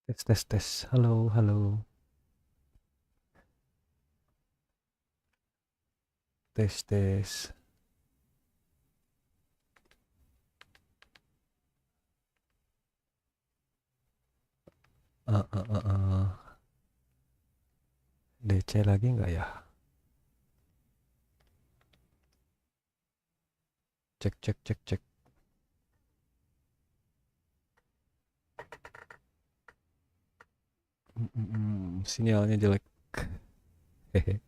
Tes tes tes. Halo, halo. Tes tes. Eh, eh, eh. DC lagi nggak ya? Cek cek cek cek. Sinyalnya jelek. Hehe.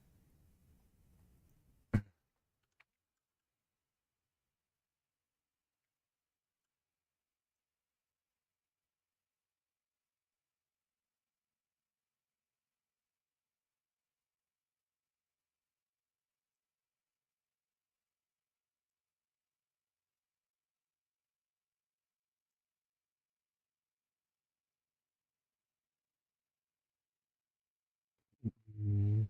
Hmm,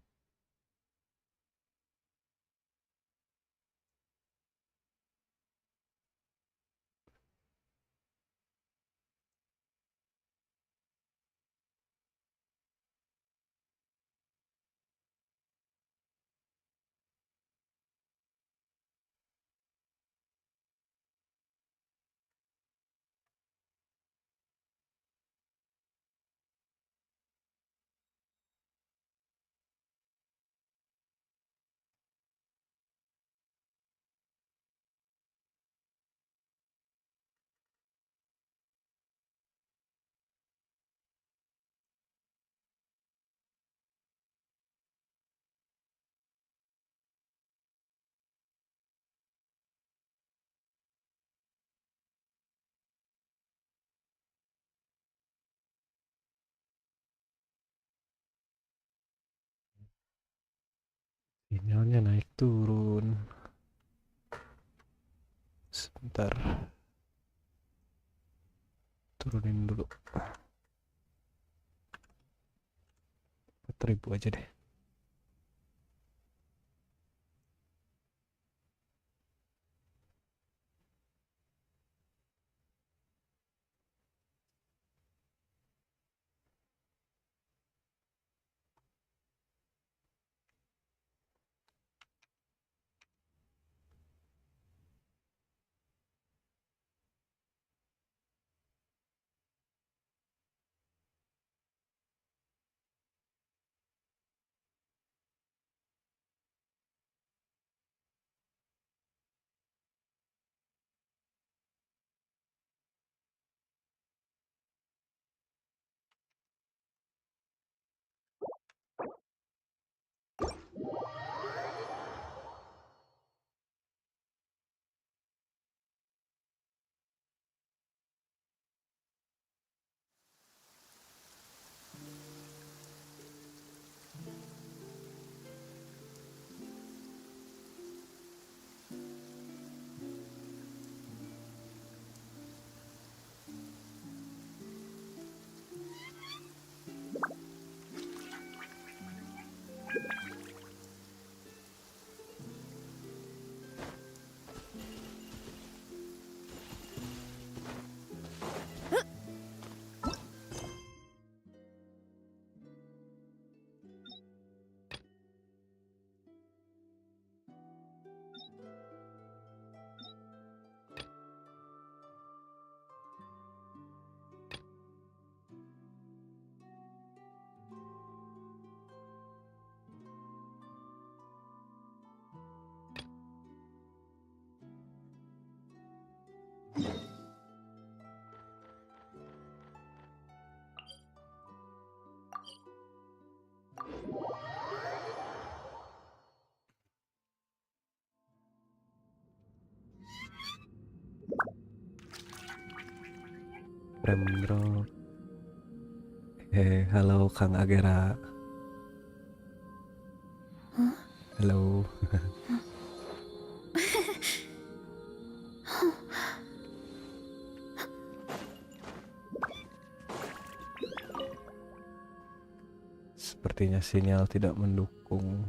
Sinyalnya naik turun. Sebentar, turunin dulu. 4.000 aja deh. Rem drop. Halo Kang Agera. Halo. Sepertinya sinyal tidak mendukung.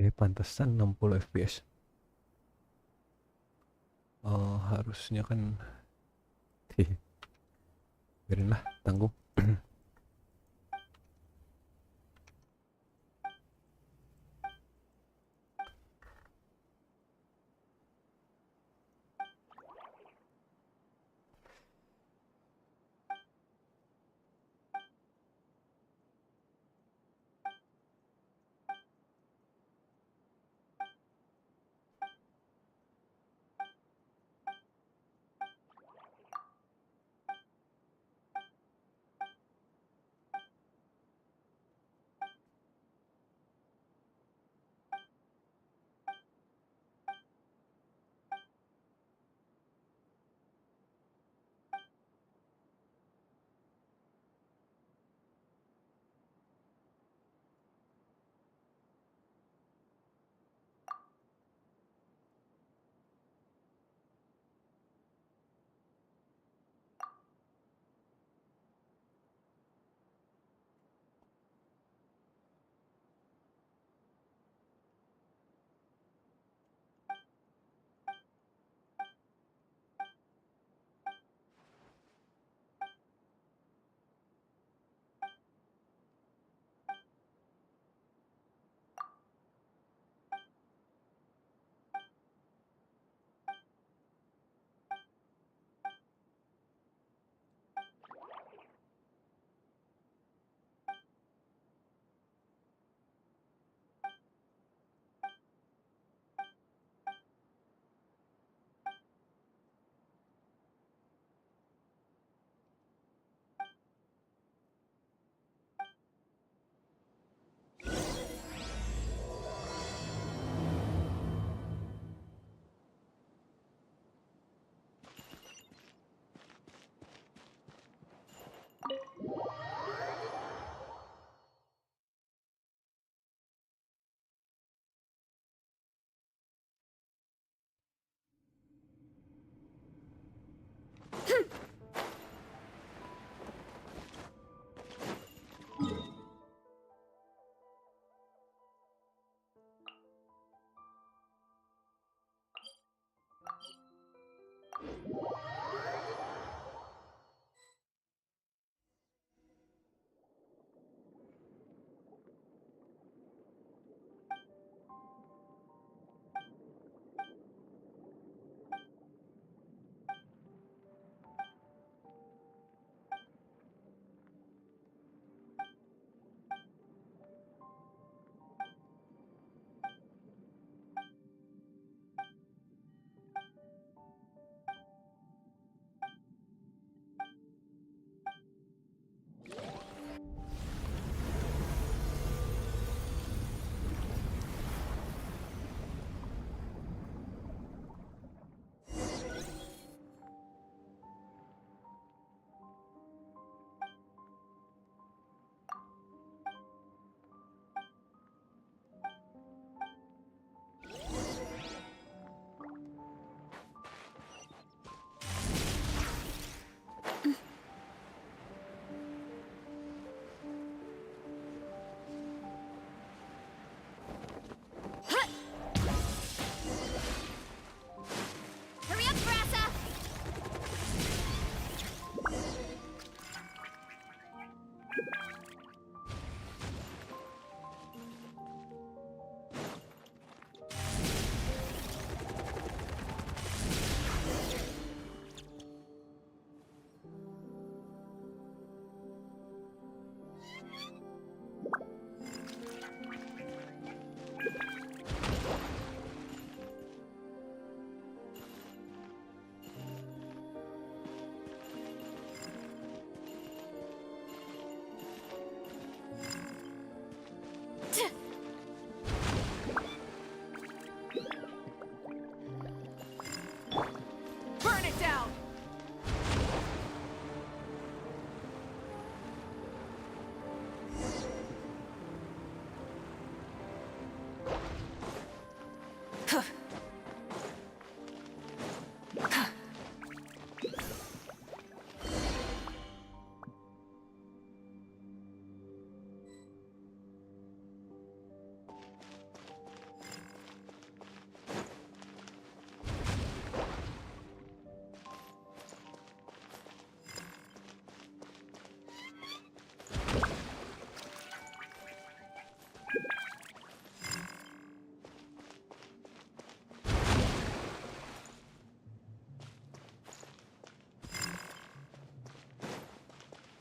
Pantesan 60 fps. Oh, harusnya kan. Biarin lah, tanggung.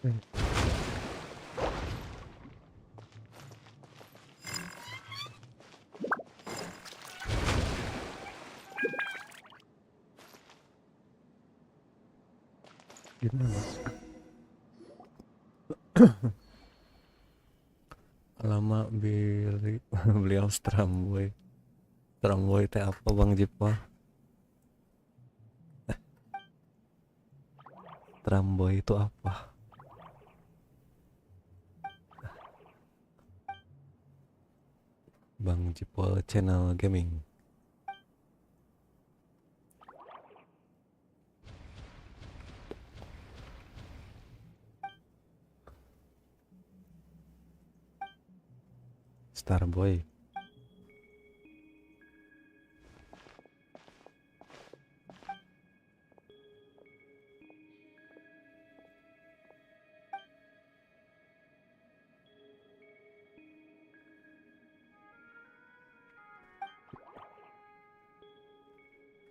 Wih, gimana? Lama beli beliau Stramboy. Stramboy teh apa Bang Jipol? Stramboy itu apa? Bang Jipol channel gaming. Starboy.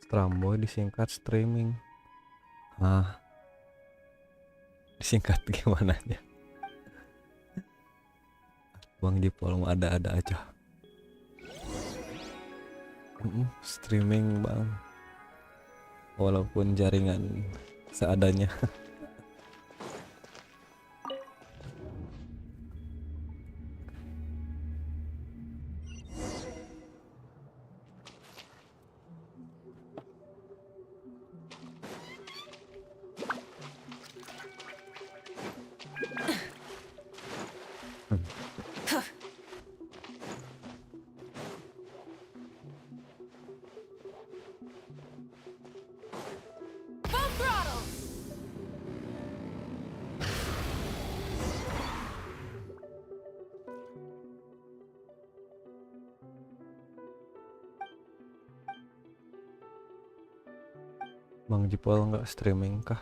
Stramboy disingkat streaming. Ah, disingkat gimana ya? Bang Jipol mau ada-ada aja. Streaming bang, walaupun jaringan seadanya. Full throttle! Bang Jipol nggak streaming kah?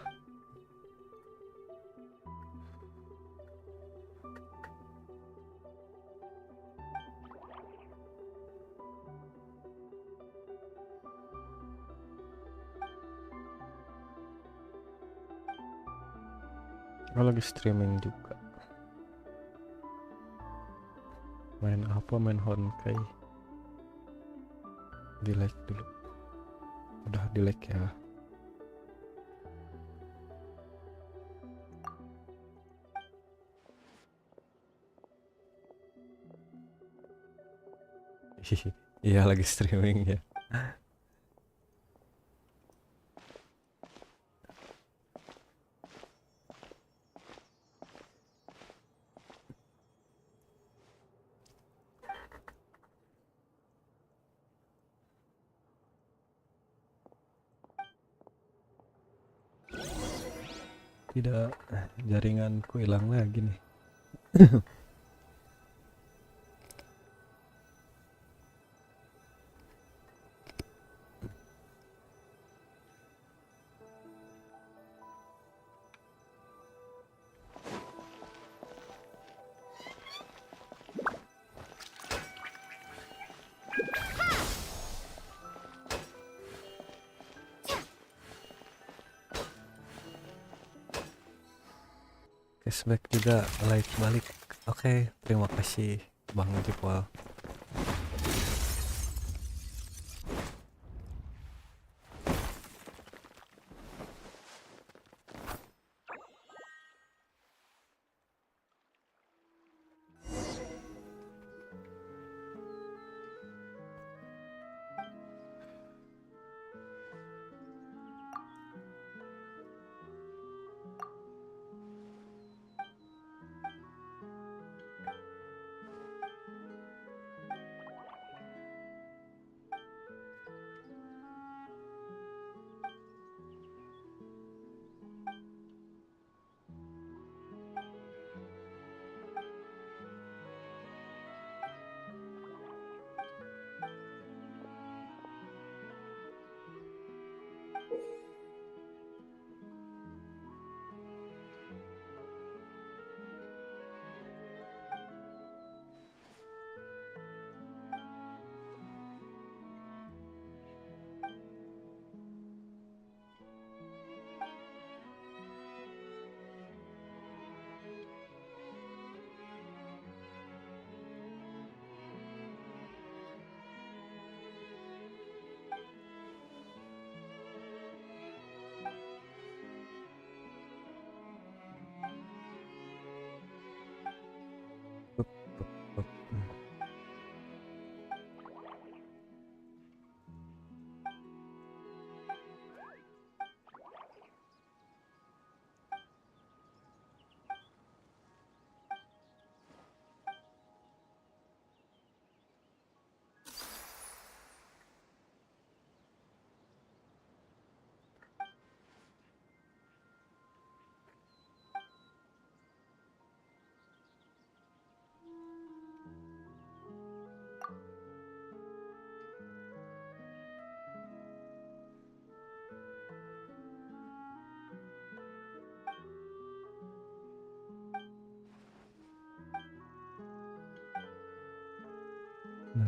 Oh, lagi streaming juga. Main apa? Main Honkai. Di like dulu. Udah di like ya. Iya lagi streaming ya. Tidak, jaringanku hilang lagi nih. Cashback juga like balik. Oke, terima kasih Bang Jipol.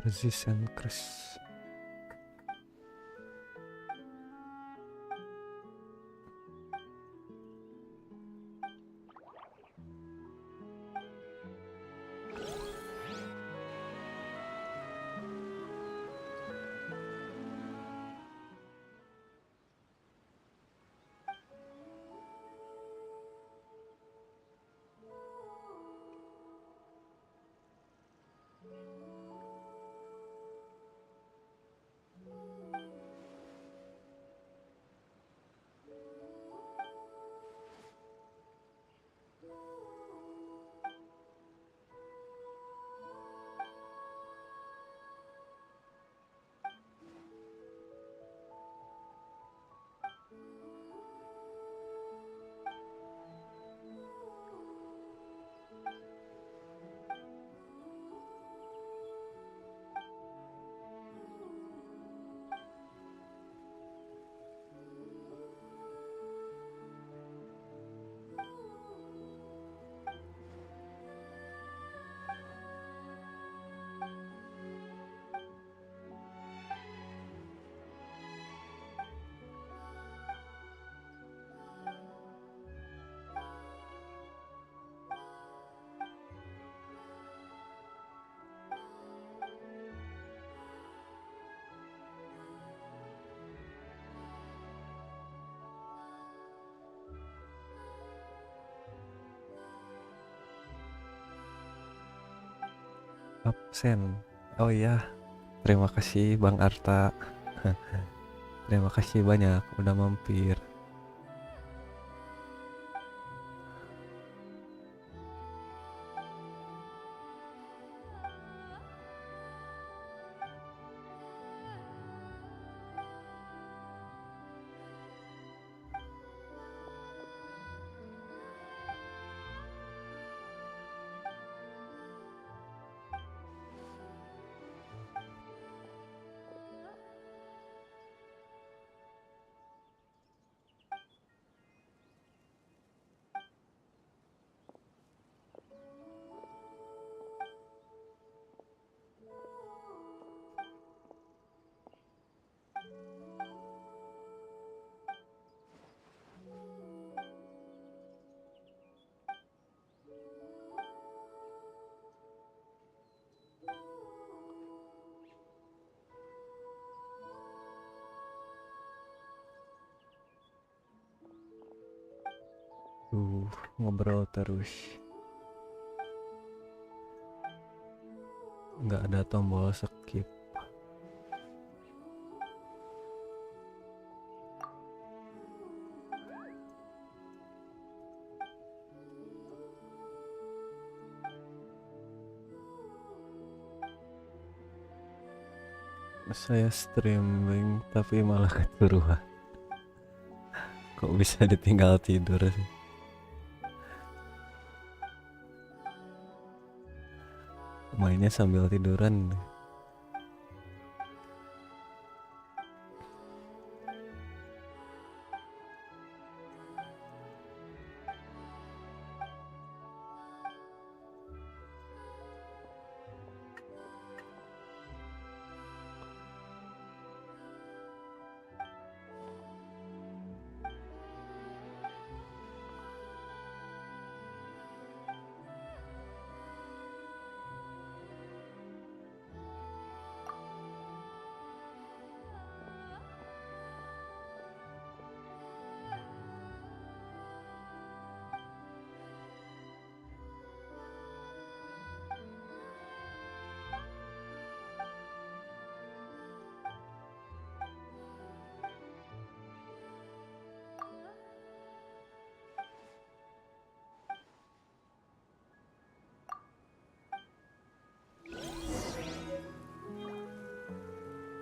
resistant crush. Absen. Oh iya, terima kasih Bang Arta. Terima kasih banyak udah mampir. Ngobrol terus. Nggak ada tombol skip. Saya streaming tapi malah keturuan. Kok bisa ditinggal tidur sih? Mainnya sambil tiduran.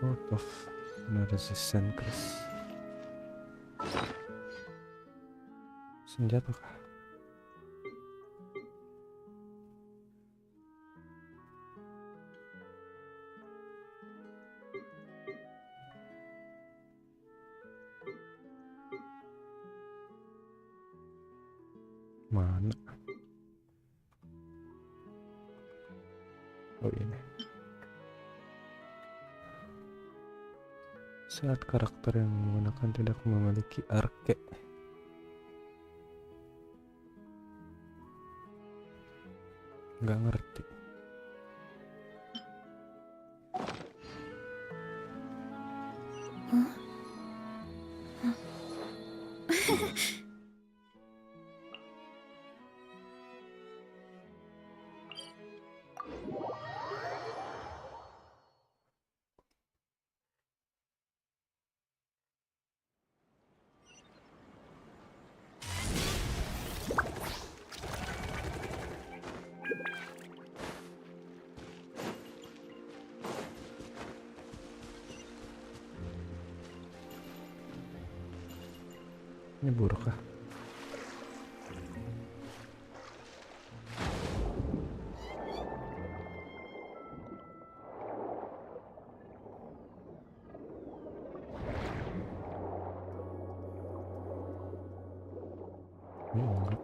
Out of resistant crush. Senjata kah? Mana? Oh ini. Saat karakter yang menggunakan tidak memiliki arke. Nggak ngerti. Ini buruk kah? Ini enggak.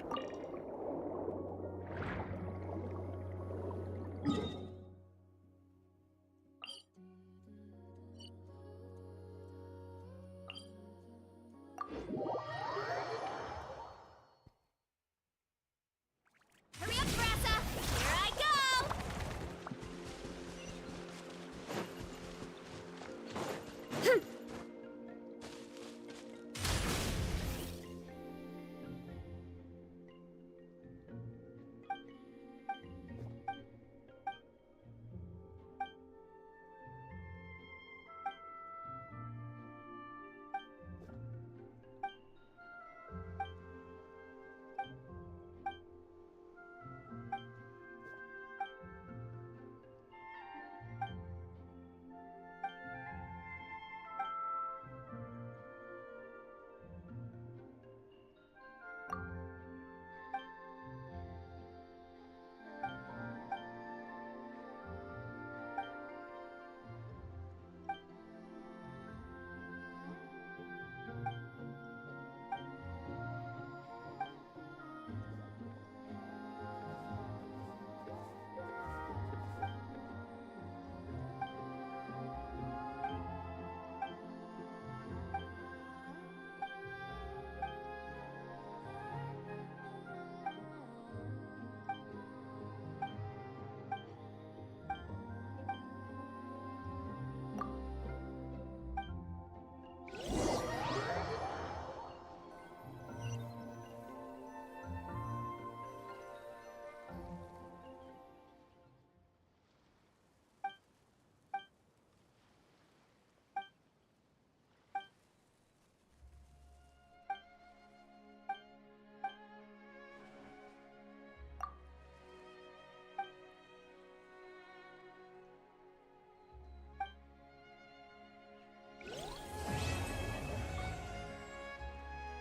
Hurry up, Brassa! Here I go!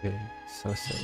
Oke, selesai.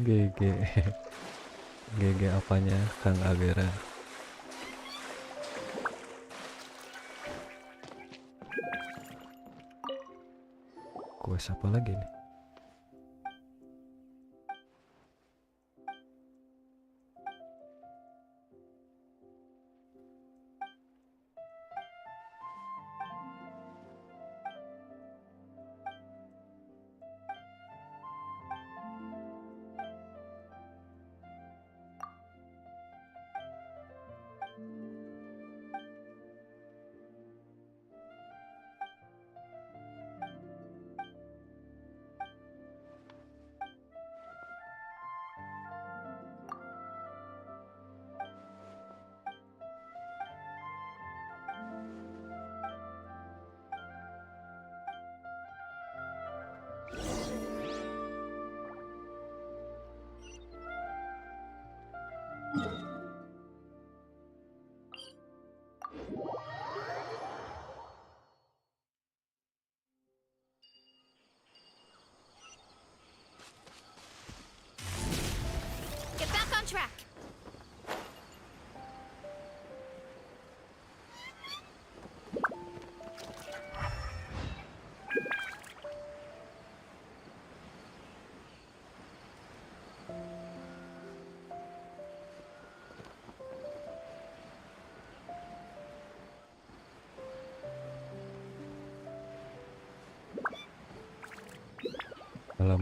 GG. GG apanya Kang Abera? Quest apa lagi nih?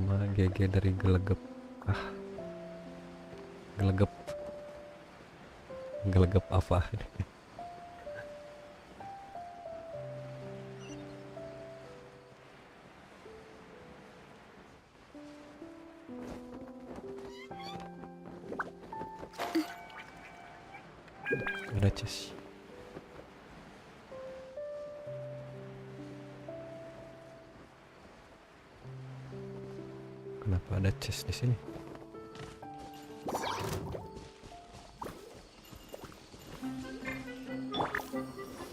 sama GG dari gelegep. Gelegep. Gelegep apa? Ada chest. Kenapa ada chest di sini?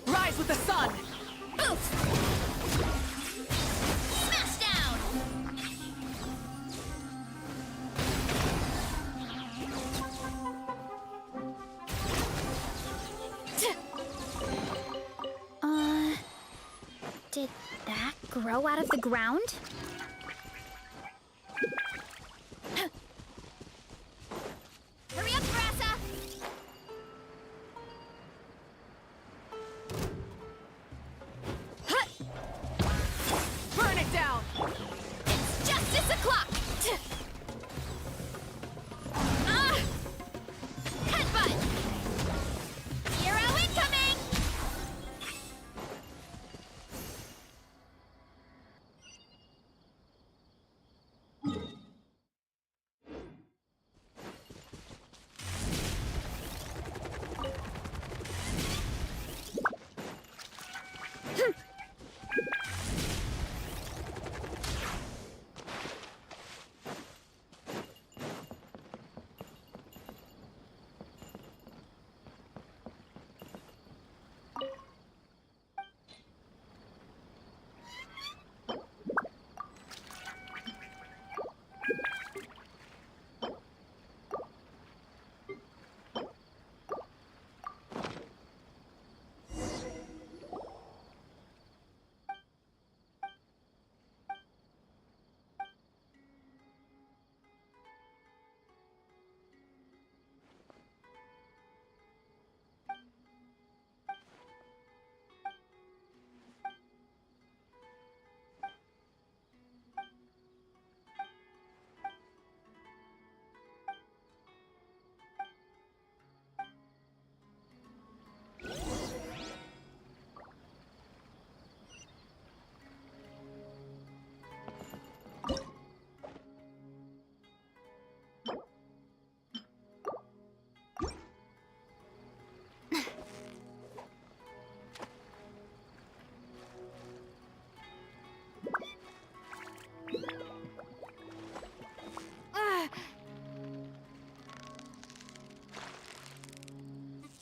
Rise with the sun! Boof! Smash down! Did that grow out of the ground? Hurry up, Brassa! Burn it down! It's justice o'clock! Headbutt! Hero incoming!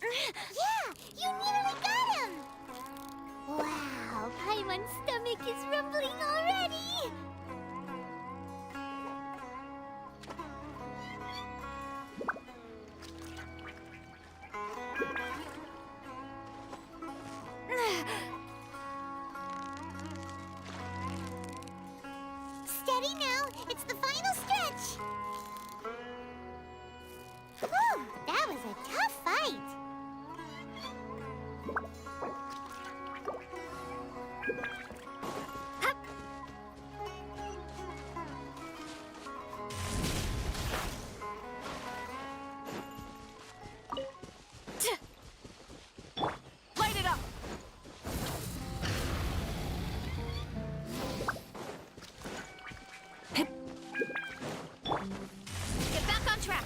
Yeah, you nearly got him! Wow, Paimon's stomach is rumbling already! Steady now, it's the final stretch! Whew, that was a tough fight! Hup. Light it up! Get back on track!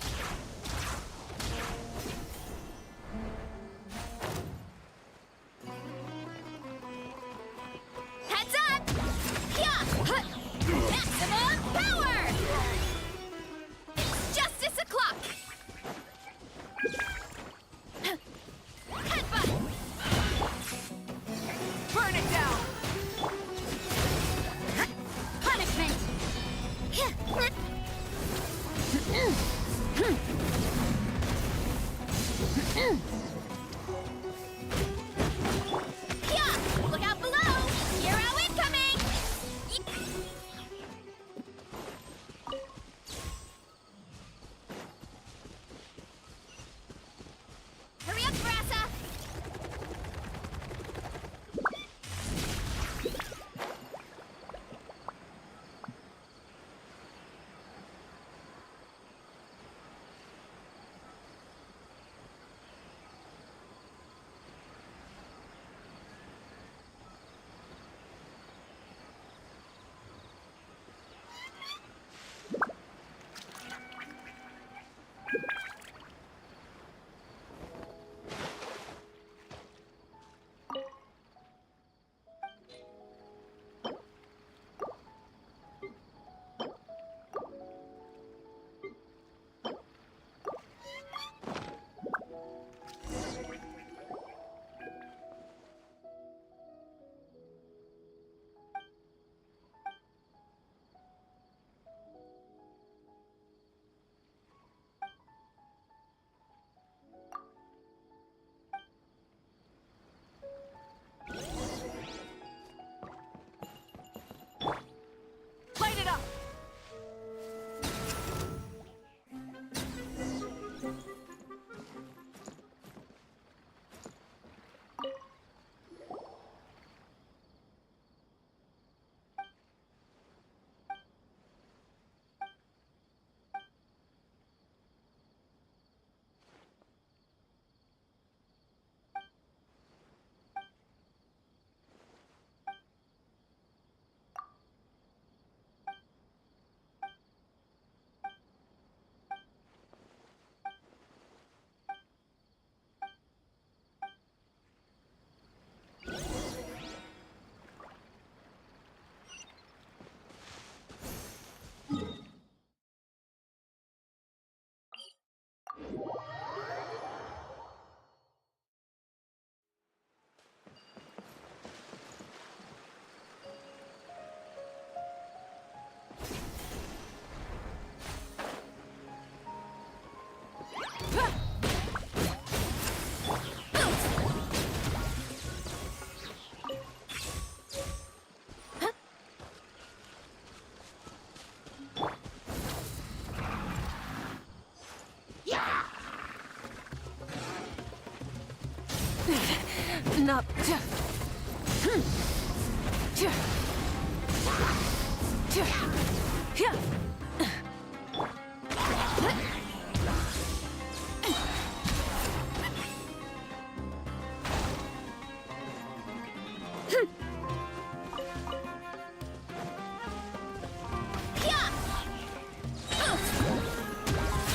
up.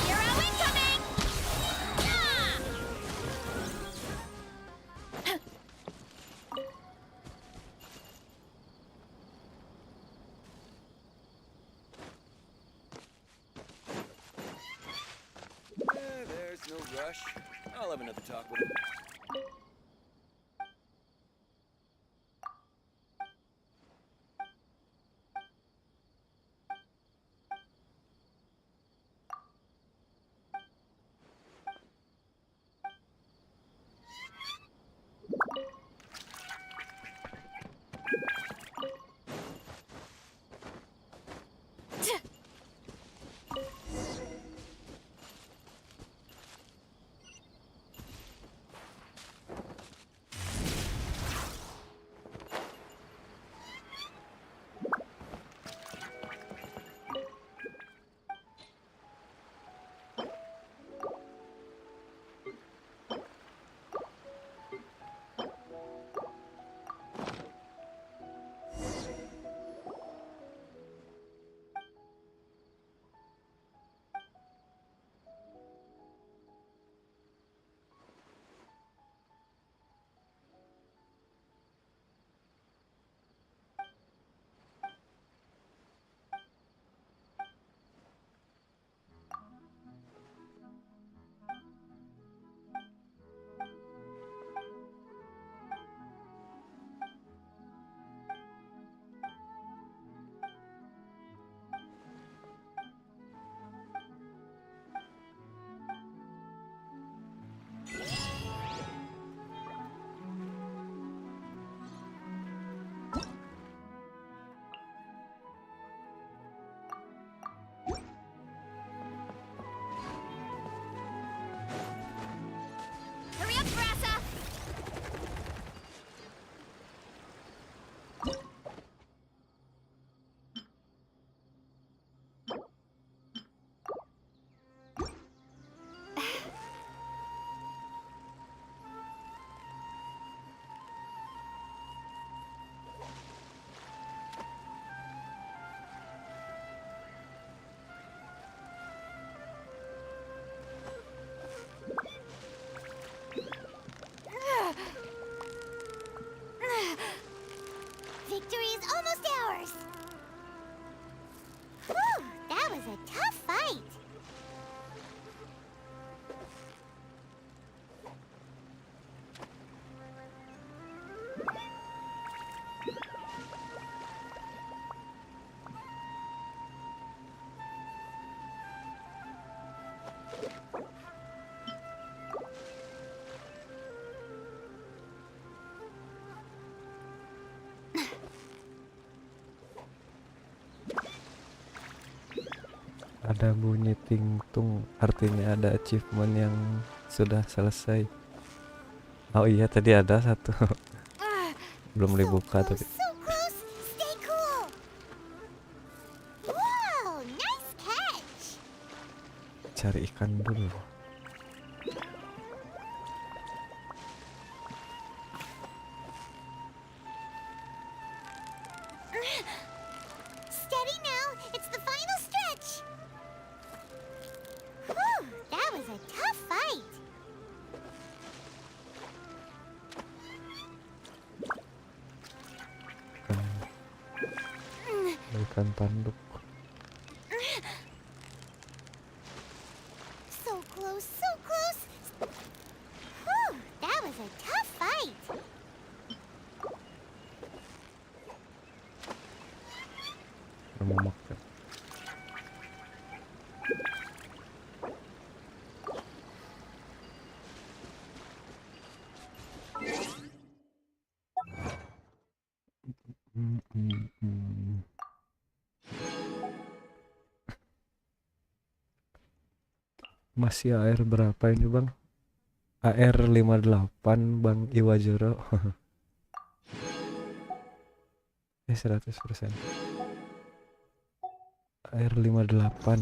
Hero incoming! Yeah! There's no rush. I'll have another talk with him. Hurry up, Brassa! Victory is almost ours! Whew, that was a tough fight! Ada bunyi tingtung, artinya ada achievement yang sudah selesai. Oh iya, tadi ada satu. Belum dibuka close, tapi so close! Stay cool! Whoa, nice catch! cari ikan dulu. Steady now, it's the final stretch! Whew, that was a tough fight! Ikan tanduk. So close, so close! Whew, that was a tough fight! Mau makan. Masih air berapa ini bang? AR58 Bang Iwajuro. 100%. AR58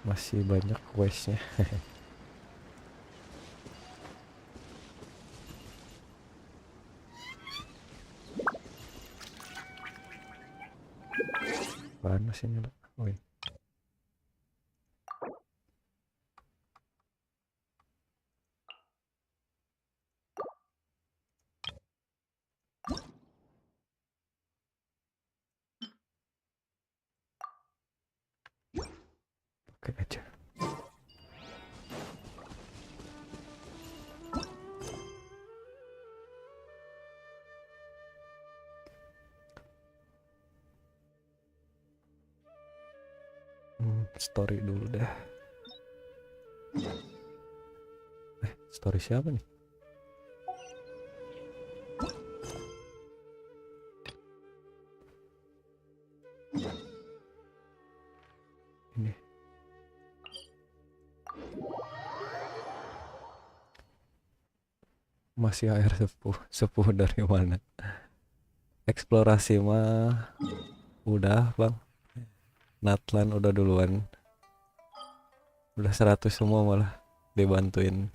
masih banyak questnya. Panas ini lah. Woi. Oke aja. Story dulu deh. Story siapa nih? Ini. Masih air sepuh dari mana? Eksplorasi mah udah bang. Natlan udah duluan. Udah 100 semua malah dibantuin.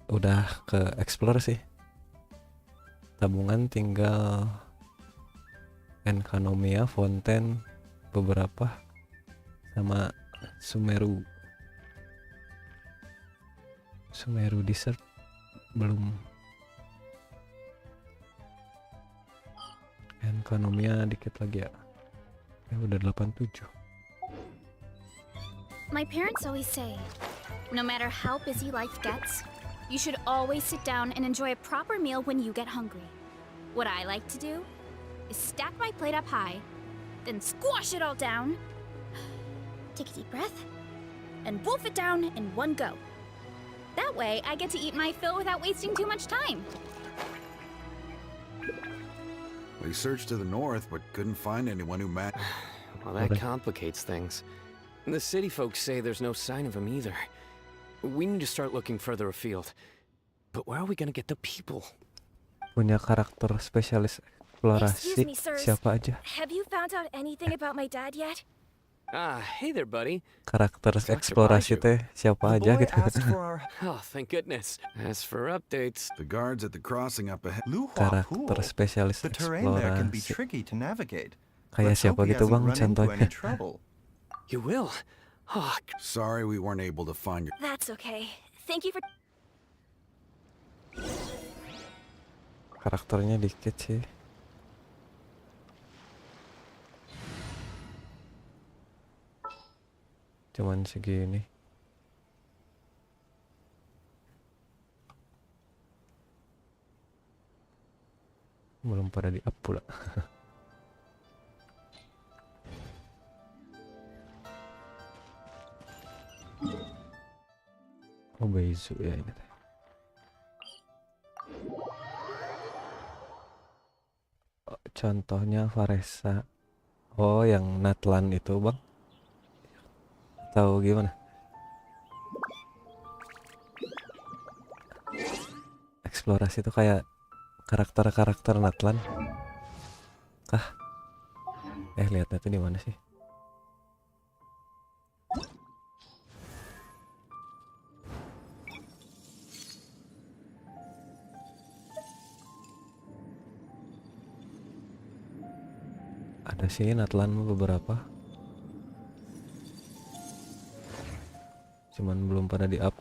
Udah ke explore sih. Tabungan tinggal Enkanomia, Fonten, beberapa sama Sumeru Desert belum. Enkanomia dikit lagi ya. Udah 87. My parents always say, no matter how busy life gets, you should always sit down and enjoy a proper meal when you get hungry. What I like to do is stack my plate up high, then squash it all down, take a deep breath, and wolf it down in one go. That way, I get to eat my fill without wasting too much time. We searched to the north, but couldn't find anyone who matched. Well, that complicates things. The city folks say there's no sign of him either. We need to start looking further afield. But where are we gonna get the people? Punya karakter spesialis eksplorasi. Excuse me, sirs. Siapa aja? Have you found out anything about my dad yet? Ah, hey there, buddy. Karakter eksplorasi teh siapa aja gitu. Oh, thank goodness. As for updates, The guards at the crossing up ahead. Karakter spesialis The terrain there can be eksplorasi. tricky to navigate. Kayak Let's siapa hope he gitu hasn't bang run into contohnya? any trouble. you will. Oh, Sorry we weren't able to find your. That's okay. Thank you for... Karakternya dikit sih. Cuman segini. Belum pada di up pula. Oh Beizu ya ini teh. Oh, contohnya Varesa. Oh yang Natlan itu bang. Tahu gimana? Eksplorasi itu kayak karakter-karakter Natlan. Kah? Lihatnya tuh di mana sih? Ada sih Natlan beberapa. Cuman belum pada di up.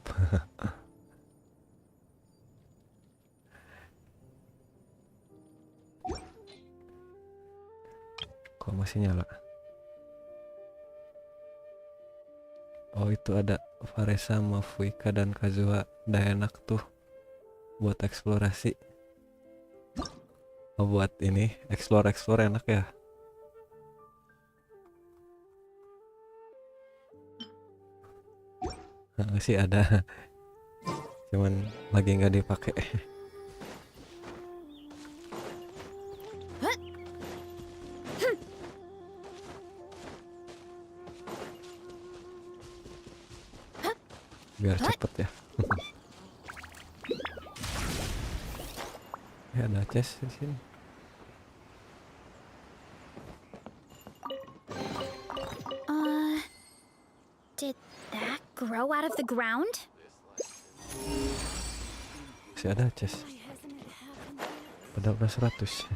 Kok masih nyala? Oh itu ada Varesa, Mafuika dan Kazuha. Udah enak tuh buat eksplorasi. Oh buat ini explore enak ya. Sih ada. Cuman lagi nggak dipakai. biar cepet ya. Ya ada chest di sini. Did that grow out of the ground? Masih ada chest. Padahal udah 100.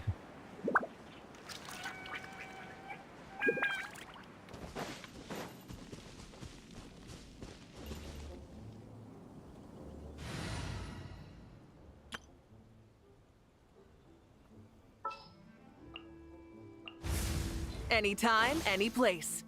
Anytime, any place.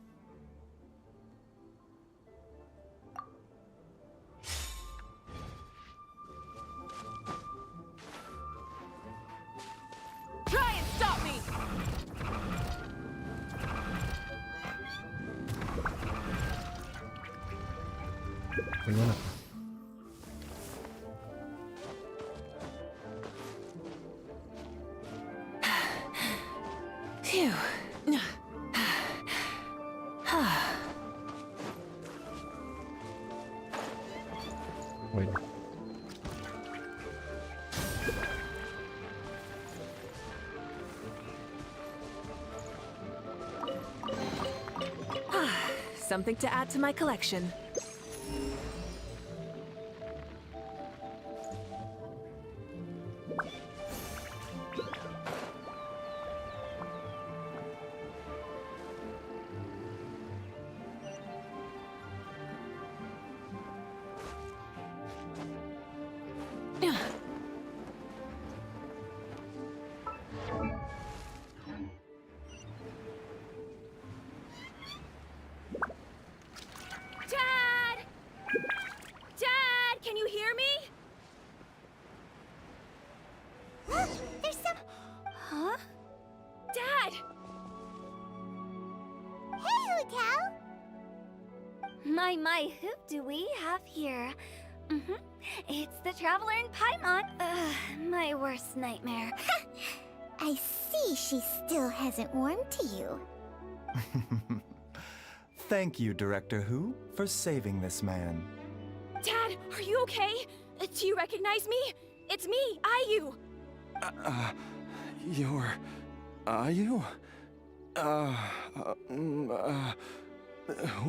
Try and stop me! Gimana? Phew. Wait. Something to add to my collection. Dad! Dad, can you hear me? There's some... Huh? Dad! Hey, Hotel! My, who do we have here? It's the Traveler in Paimon. My worst nightmare. I see she still hasn't warmed to you. Thank you, Director Who, for saving this man. Dad, are you okay? Do you recognize me? It's me, Ayu. You're... Are you? Who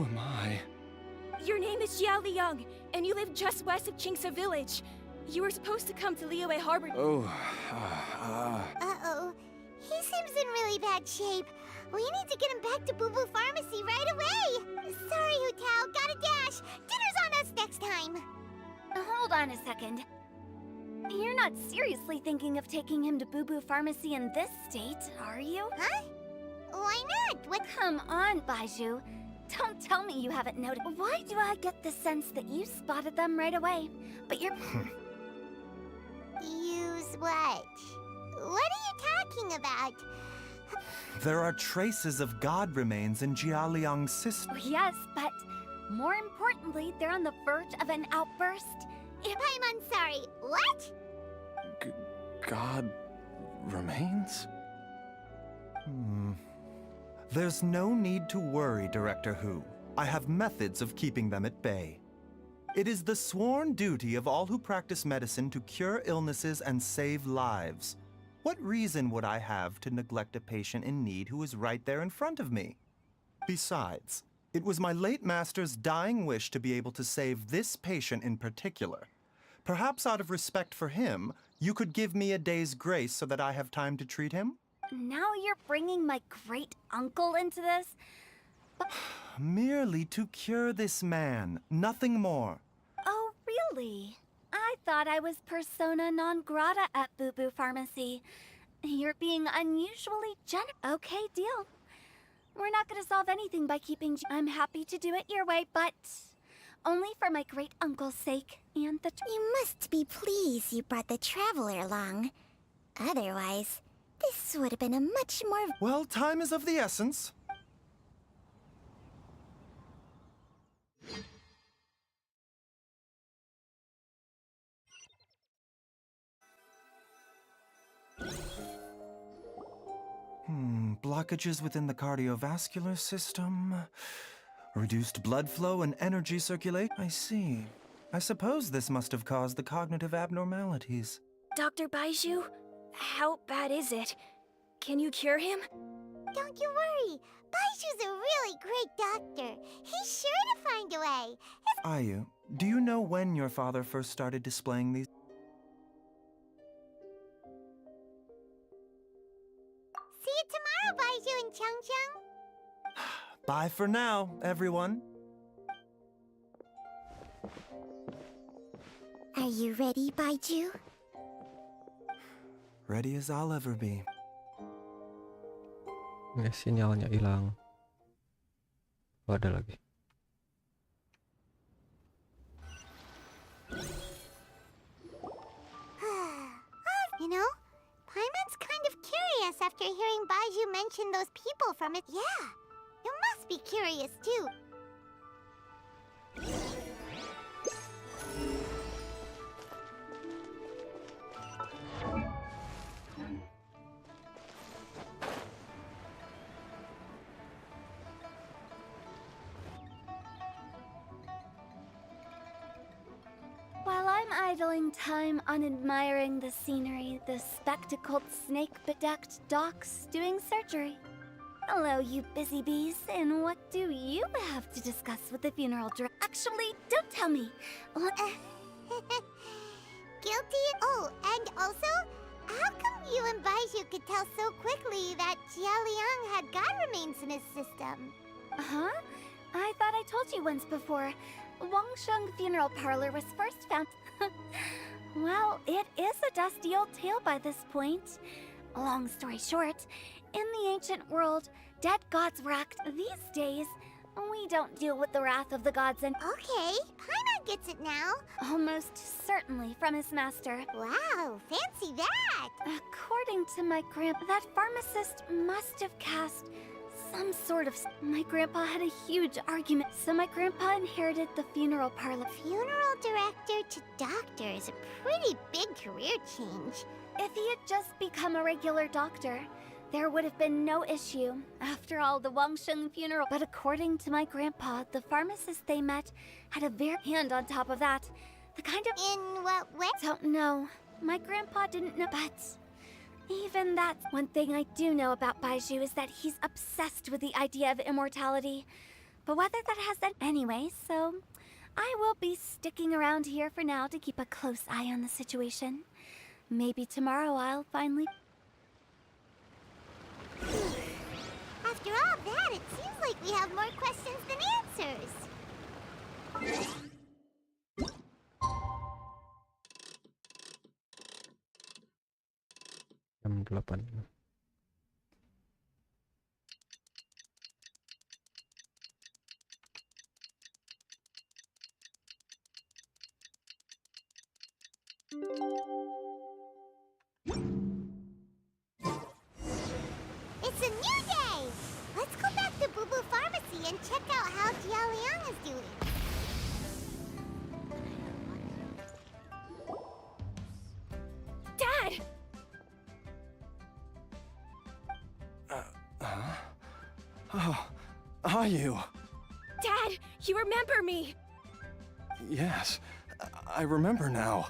am I? Your name is Jiao Liang, and you live just west of Qingse Village. You were supposed to come to Liyue Harbor. Oh, Uh-oh. He seems in really bad shape. We need to get him back to Boo Boo Pharmacy right away. Sorry, Hotel. Gotta dash. Dinner's on us next time. Hold on a second. You're not seriously thinking of taking him to Boo Boo Pharmacy in this state, are you? Huh? Why not? What? Come on, Baiju. Don't tell me you haven't noticed. Why do I get the sense that you spotted them right away? But you're... Use what? What are you talking about? There are traces of god remains in Jialiang's system. Yes, but more importantly, they're on the verge of an outburst. I'm sorry. What? God remains? There's no need to worry, Director Who. I have methods of keeping them at bay. It is the sworn duty of all who practice medicine to cure illnesses and save lives. What reason would I have to neglect a patient in need who is right there in front of me? Besides, it was my late master's dying wish to be able to save this patient in particular. Perhaps out of respect for him, you could give me a day's grace so that I have time to treat him? Now you're bringing my great-uncle into this? Merely to cure this man, nothing more. Oh, really? I thought I was persona non grata at Boo Boo Pharmacy. You're being unusually Okay, deal. We're not gonna solve anything by keeping... I'm happy to do it your way, but... only for my great-uncle's sake and the... You must be pleased you brought the Traveler along. Otherwise, this would have been a much more... Well, time is of the essence. Blockages within the cardiovascular system. Reduced blood flow and energy circulate. I see. I suppose this must have caused the cognitive abnormalities. Dr. Baiju, how bad is it? Can you cure him? Don't you worry. Baiju's a really great doctor. He's sure to find a way. Ayu, do you know when your father first started displaying these? See you tomorrow, Baiju and Chung Chung. Bye for now, everyone. Are you ready, Baiju? Ready as I'll ever be. Ya, sinyalnya hilang. Oh, ada lagi. You know, Paimon's kind of curious after hearing Baiju mention those people from it. Yeah, you must be curious too. While I'm idling time on admiring the scenery, the spectacled snake-bedecked docs doing surgery. Hello, you busy bees, and what do you have to discuss with the funeral director? Actually, don't tell me. Guilty? Oh, and also, how come you and Baiju could tell so quickly that Jialiang had god remains in his system? Huh? I thought I told you once before. Wangsheng Funeral Parlor was first found... Well, it is a dusty old tale by this point. Long story short, in the ancient world, dead gods were These days, we don't deal with the wrath of the gods and... Okay, Paimon gets it now. Almost certainly from his master. Wow, fancy that! According to my grandpa, that pharmacist must have cast some sort of... My grandpa had a huge argument, so my grandpa inherited the funeral parlor. Funeral director to doctor is a pretty big career change. If he had just become a regular doctor, there would have been no issue. After all, the Wangsheng funeral... But according to my grandpa, the pharmacist they met had a very... And on top of that, the kind of... In what way? Don't know. My grandpa didn't know, but... Even that, one thing I do know about Baiju is that he's obsessed with the idea of immortality. But whether that has that anyway, so I will be sticking around here for now to keep a close eye on the situation. Maybe tomorrow I'll finally... After all that, it seems like we have more questions than answers. Jam 8. It's a new day! Let's go back to Boo Boo Pharmacy and check out how Jialiang is doing. Dad! Oh, are you? Dad, you remember me! Yes, I remember now.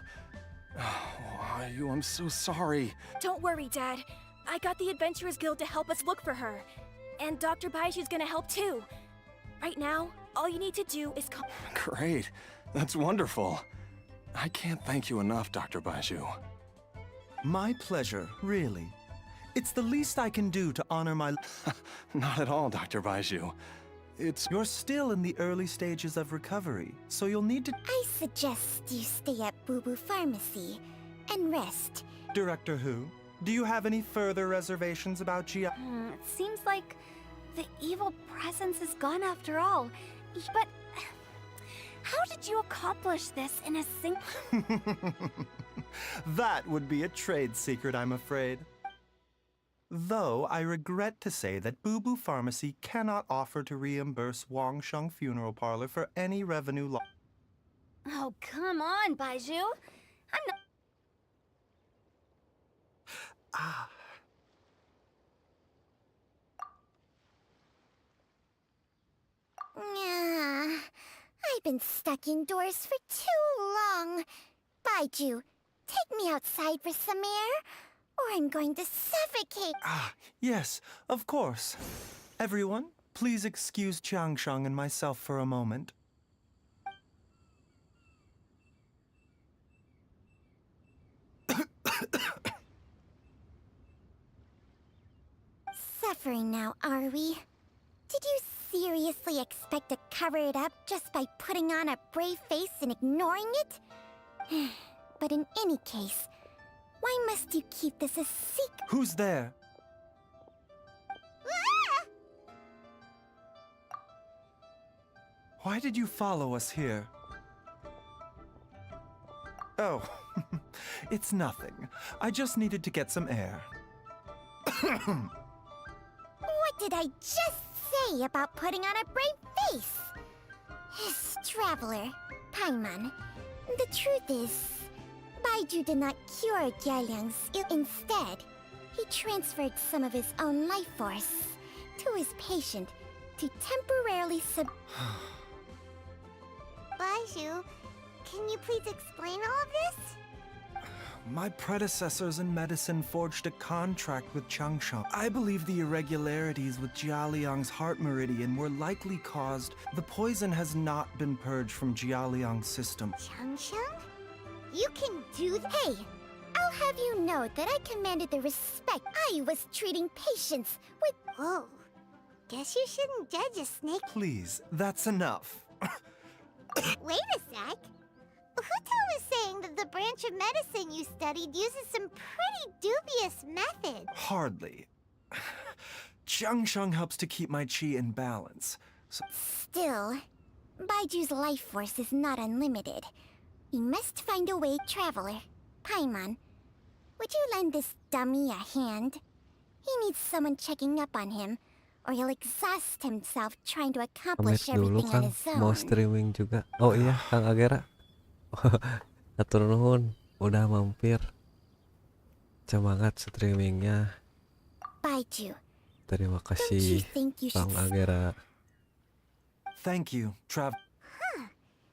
Oh, are you? I'm so sorry. Don't worry, Dad. I got the Adventurers Guild to help us look for her. And Dr. Baiju's gonna help too. Right now, all you need to do is come. Great. That's wonderful. I can't thank you enough, Dr. Baiju. My pleasure, really. It's the least I can do to honor my... Not at all, Dr. Baiju. You're still in the early stages of recovery, so you'll need to... I suggest you stay at Boo Boo Pharmacy and rest. Director Who, do you have any further reservations about Gia? It seems like the evil presence is gone after all. But how did you accomplish this in a single... That would be a trade secret, I'm afraid. Though I regret to say that Boo Boo Pharmacy cannot offer to reimburse Wangsheng Funeral Parlor for any revenue loss. Oh, come on, Baiju. I'm not... Ah. Yeah, I've been stuck indoors for too long. Baiju, take me outside for some air, or I'm going to suffocate. Ah, yes, of course. Everyone, please excuse Qiangsheng and myself for a moment. Suffering now, are we? Did you seriously expect to cover it up just by putting on a brave face and ignoring it? But in any case, why must you keep this a secret? Who's there? Ah! Why did you follow us here? Oh, it's nothing. I just needed to get some air. What did I just say about putting on a brave face? Yes, Traveler, Paimon, the truth is, Baiju did not cure Jialiang's ill. Instead, he transferred some of his own life force to his patient to temporarily Baiju, can you please explain all of this? My predecessors in medicine forged a contract with Qiangsheng. I believe the irregularities with Jialiang's heart meridian were likely caused. The poison has not been purged from Jialiang's system. Qiangsheng? You can do that? Hey, I'll have you know that I commanded the respect. I was treating patients with... Whoa. Guess you shouldn't judge a snake. Please, that's enough. Wait a sec. Hutel was saying that the branch of medicine you studied uses some pretty dubious methods. Hardly. Qiangsheng helps to keep my chi in balance. So Still, Baiju's life force is not unlimited. We must find a way, Traveler. Paimon, would you lend this dummy a hand? He needs someone checking up on him, or he'll exhaust himself trying to Pamit accomplish dulu everything on Kang, his mau own. streaming juga. Oh iya, Kang Agera. Atur nuhun, udah mampir. Semangat streamingnya. Baiju, Terima don't you kasih, think you should... Kang Agera. thank you, Paimon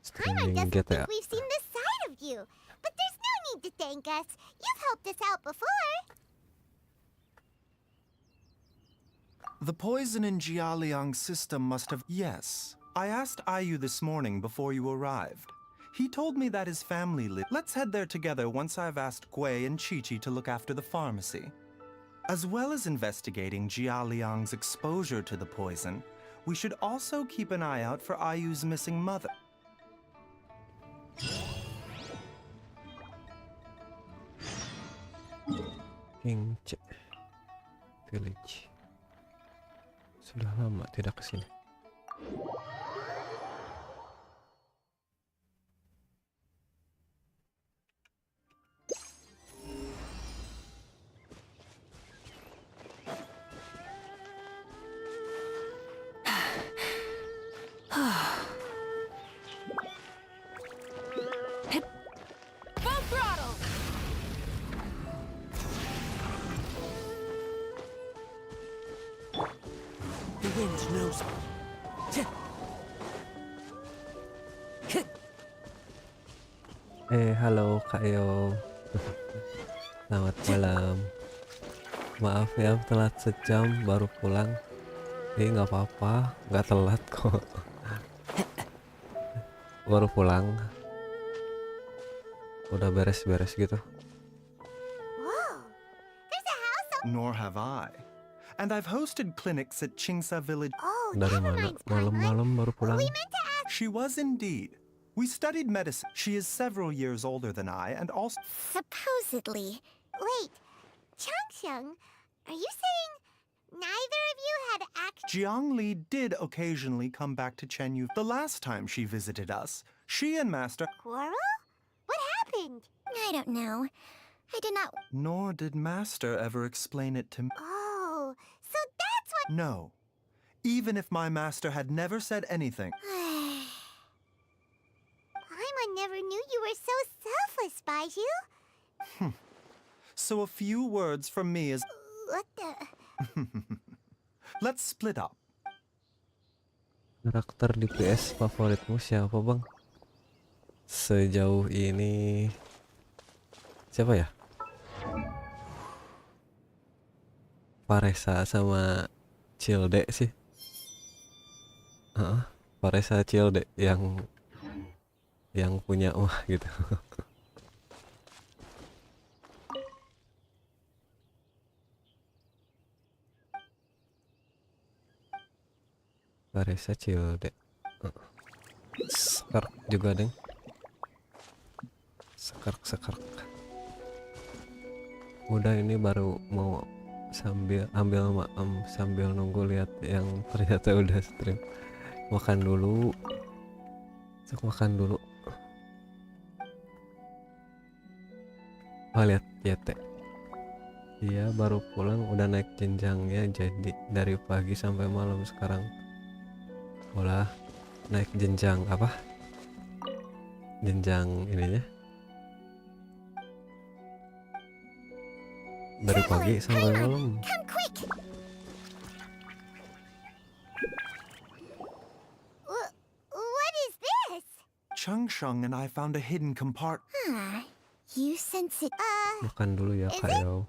Streaming doesn't GTA. think we've seen this side of you. But there's no need to thank us. You've helped us out before. The poison in Jialiang's system must have... Yes. I asked Ayu this morning before you arrived. He told me that his family lived. Let's head there together once I've asked Gui and Chi-Chi to look after the pharmacy. As well as investigating Jialiang's exposure to the poison, we should also keep an eye out for Ayu's missing mother. King C Village. Sudah lama tidak kesini. Full throttle! The wind knows. Halo Kak Yo. Selamat malam. Maaf ya telat sejam baru pulang. Nggak apa-apa, nggak telat kok. Baru pulang. Udah beres-beres gitu. Whoa, there's a house on... Nor have I. And I've hosted clinics at Qingsa Village. Oh, Dari never mana? mind, Paimon. Malam-malam baru pulang. We meant to ask... She was indeed. We studied medicine. She is several years older than I, and also... Supposedly. Wait, Qiangsheng, are you saying neither of you had Jiang Li did occasionally come back to Chenyu. The last time she visited us, she and Master... quarrel? What happened? I don't know. I did not... Nor did Master ever explain it to me. Oh, so that's what... No. Even if my master had never said anything. Paimon never knew you were so selfless, Baiju. So a few words from me is... What the... Let's split up. Karakter di PS favoritmu siapa bang? Sejauh ini siapa ya? Paresa sama Cilde sih. Heeh, Paresa Cilde yang punya mah gitu. Paresa Cilde. Skark juga deng. Skark. Udah ini baru mau sambil nunggu lihat yang ternyata udah stream. Makan dulu. Cek makan dulu. Oh lihat YT. Iya baru pulang udah naik jenjangnya, jadi dari pagi sampai malam sekarang. Ulah naik jenjang apa? Jenjang ininya. Dari pagi sampai malam. Come quick! What is this? Changsheng and I found a hidden Huh. You sense it. Makan dulu ya Is Kak it? Yo.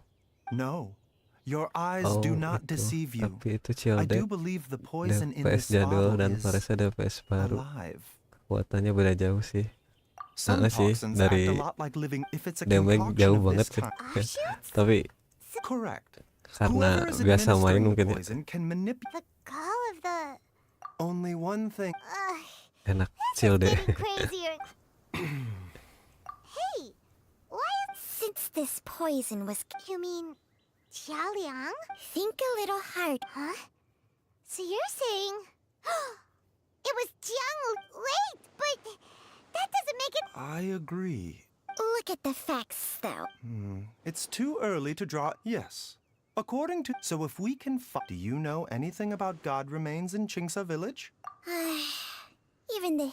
No, your eyes Oh do not itu, deceive you. tapi itu I Cilde do believe the poison in DPS this jadul bottle dan is Paresa DPS baru. alive. Kekuatannya beda jauh sih. Some sih toxins act dari a lot like living if it's a damage concoction jauh of banget this sih. kind. Offshoots? Tapi Correct. karena Whoever is biasa main administering the mungkin ya poison can manipulate The call of the. only one thing. enak It's Cilde. getting crazier. Hey, why? Since this poison was. You mean, Jialiang? Think a little hard, huh? So you're saying it was Jiang? Wait, but that doesn't make it. I agree. Look at the facts, though. It's too early to draw. Yes. According to. So if we can. Do you know anything about God remains in Chingsa village? Even the.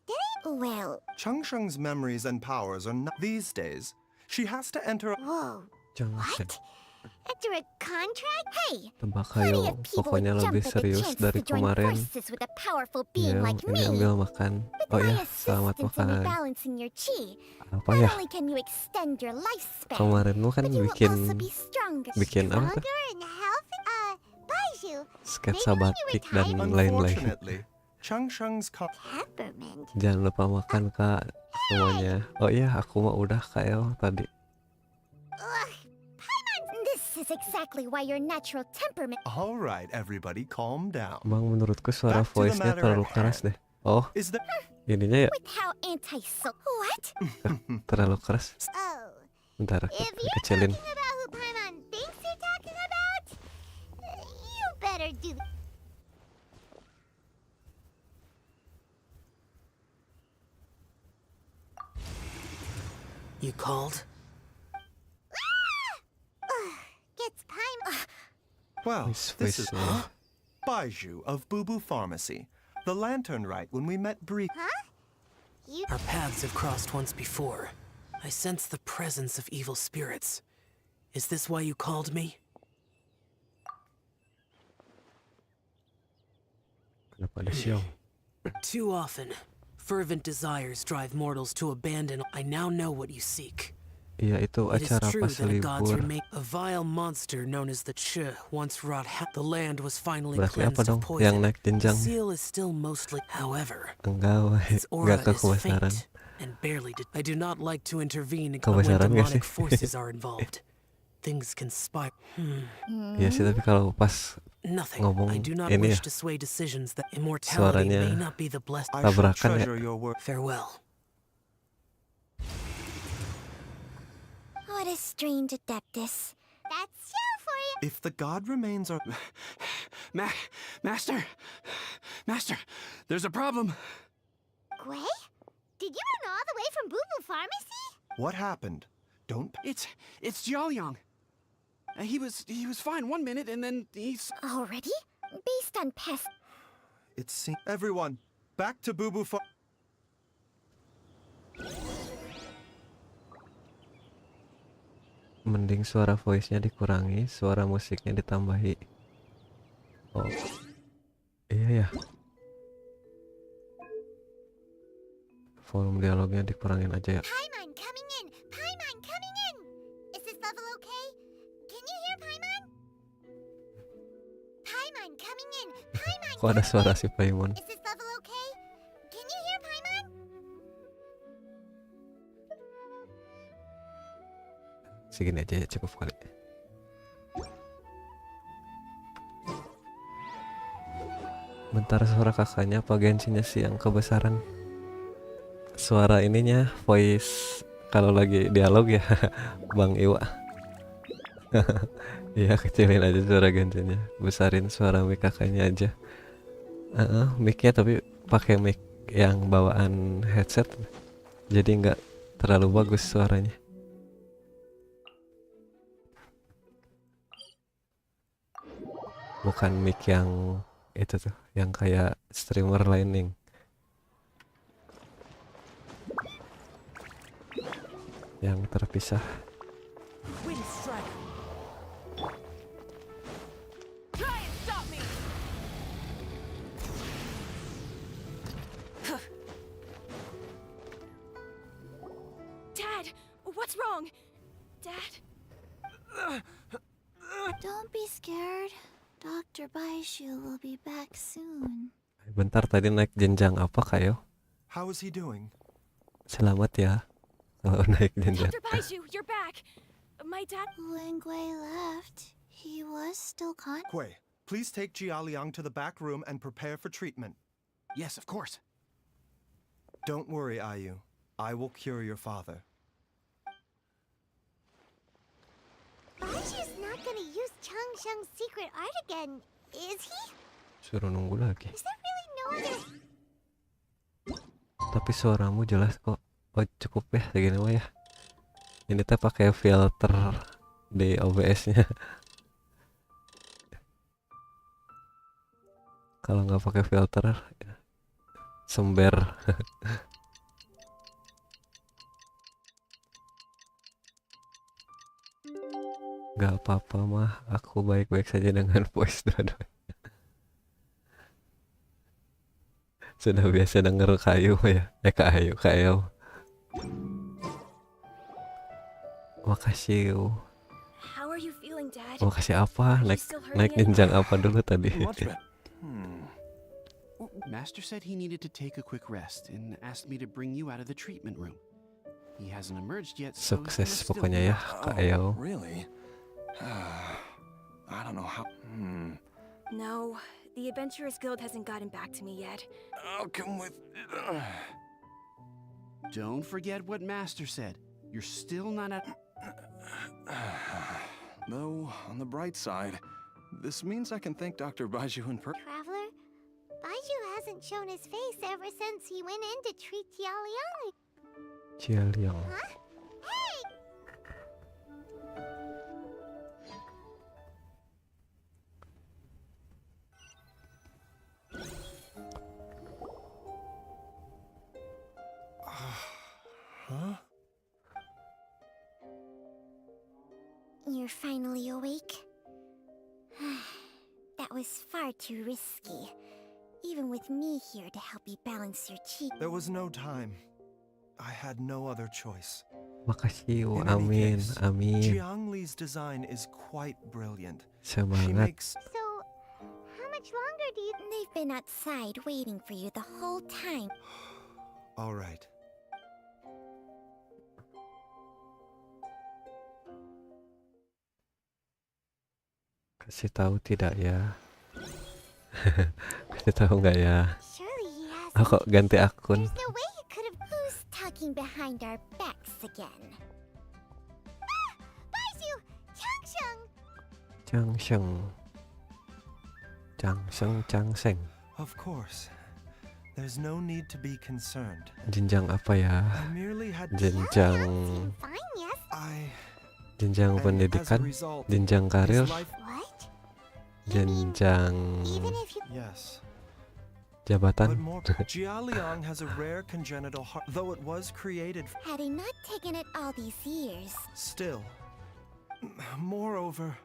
Did I? Well, Changsheng's memories and powers are not. These days, she has to enter. whoa. Jangan What? Enter a contract? Hey! tebak Plenty ayo, of people pokoknya would jump lebih at the serius chance dari to join kemarin. forces with a powerful Ya, being like ini me. ambil makan. Oh With ya, my selamat assistance in makan. rebalancing your chi, Apa not ya? only can you extend your lifespan, Kemarin lu kan but you will bikin also be stronger. bikin apa tuh? Stronger in health? Baiju, Sketsa maybe when you batik retire, dan lain-lain. Unfortunately, Changsheng's. temperament. Jangan lupa makan Kak semuanya. Oh iya, aku mah udah Kak Yo tadi. Ugh, Paimon, this is exactly why your natural temperament. All right, everybody, calm down. Bang menurutku suara Back to the voice-nya matter terlalu at keras hand. deh. Oh, Is there? ininya ya With how anti-so. What? terlalu keras. Oh. Bentar, If aku you're kecilin. talking about who Paimon thinks you're talking about, you better do. You called? Gets Paimon. Well, His this voice, is Baiju of Boo Boo Pharmacy, the lantern right when we met Bree. You. Our paths have crossed once before. I sense the presence of evil spirits. Is this why you called me? Kenapa ada siang? Too often, fervent desires drive mortals to abandon. I now know what you seek. Iya itu It is acara true pas that a god's libur. remain. A vile monster known as the Ch once wrought the land was finally Berarti apa cleansed dong of yang poison. naik The jenjang? seal is still mostly. However, Enggak, its enggak aura ke is kebesaran. faint and barely. I do not like to intervene when Kebesaran gak sih? demonic forces are involved. Things can spiral. Iya sih, tapi kalau pas Nothing. ngomong I do not ini wish ya, to sway decisions that immortality suaranya may not be the blessed. I shall tabrakan ya. treasure your work. Farewell. What a strange adeptus. That's you for you. If the god remains are. Master, there's a problem. Gui? Did you run all the way from Boo Boo Pharmacy? What happened? Don't. It's Jiaoliang. He was fine 1 minute and then he's. Already? Based on past. It seems. Everyone, back to Boo Boo Pharmacy. Mending suara voice-nya dikurangi, suara musiknya ditambahi. Oh. Iya ya? Volume dialognya dikurangin aja ya. Paimon coming in! Paimon coming in! Is this level okay? Can you hear Paimon? Paimon coming in! Paimon Kok ada coming suara in! si Paimon? Is this level okay? Can you hear Paimon? Segini aja ya cukup kali. Bentar, suara kakaknya apa Genshinnya sih yang kebesaran? Suara ininya voice kalau lagi dialog ya. Bang Iwa. Iya, kecilin aja suara Genshinnya, besarin suara mic kakaknya aja. Mic-nya tapi pakai mic yang bawaan headset, jadi nggak terlalu bagus suaranya. Bukan mic yang itu tuh, yang kayak streamer lain yang terpisah. Dad, what's wrong? Dad? Don't be scared. Dr. Baishu will be back soon. Bentar, tadi naik jenjang apa kayo? How is he doing? Selamat ya kalau naik jenjang. Dr. Baishu, you're back. My dad. When Gui left, he was still Gui, please take Jialiang to the back room and prepare for treatment. Yes, of course. Don't worry, Ayu. I will cure your father. Baishu's not gonna use Changsheng's secret art again, is he? Suruh nunggu lagi. Is there really no other... Tapi suaramu jelas kok. Oh, cukup ya segini mah ya. Ini teh pakai filter di OBS-nya. Kalau nggak pakai filter, sember. Gak apa-apa mah, aku baik-baik saja dengan voice dua-duanya. Sudah biasa denger kayu ya, kayu. Makasih. How are you feeling, Dad? Makasih apa? Naik jenjang apa dulu tadi? Master said he needed to take a quick rest and asked me to bring you out of the treatment room. He hasn't emerged yet, so Sukses pokoknya ya, Kak Ayo. Really? I don't know how. No, the Adventurers Guild hasn't gotten back to me yet. I'll come with. Don't forget what Master said. You're still not at. Though, on the bright side, this means I can thank Dr. Baiju in person. Traveler? Baiju hasn't shown his face ever since he went in to treat Jialiang. Jialiang. Huh? Hey! Huh? You're finally awake? That was far too risky. Even with me here to help you balance your chi. There was no time. I had no other choice. Makasih, In any amin, case, amin. Jiang Li's design is quite brilliant. She Semangat. makes So, how much longer do you... They've been outside waiting for you the whole time. all right. Kasih tahu tidak ya? Kasih tahu nggak ya? Surely he has... Oh, kok ganti akun? There's no way he could have... Who's talking behind our backs again? Ah! Baiju! Changsheng! Changseng. Of course. There's no need to be concerned. Jenjang apa ya? I merely had Jenjang Fine, yes? jenjang and as a pendidikan, result, jenjang karir, his life... What? jenjang Even if you... Yes. jabatan. But more, Jialiang has a rare congenital heart, though it was created. Had he not taken it all these years... Still. Moreover,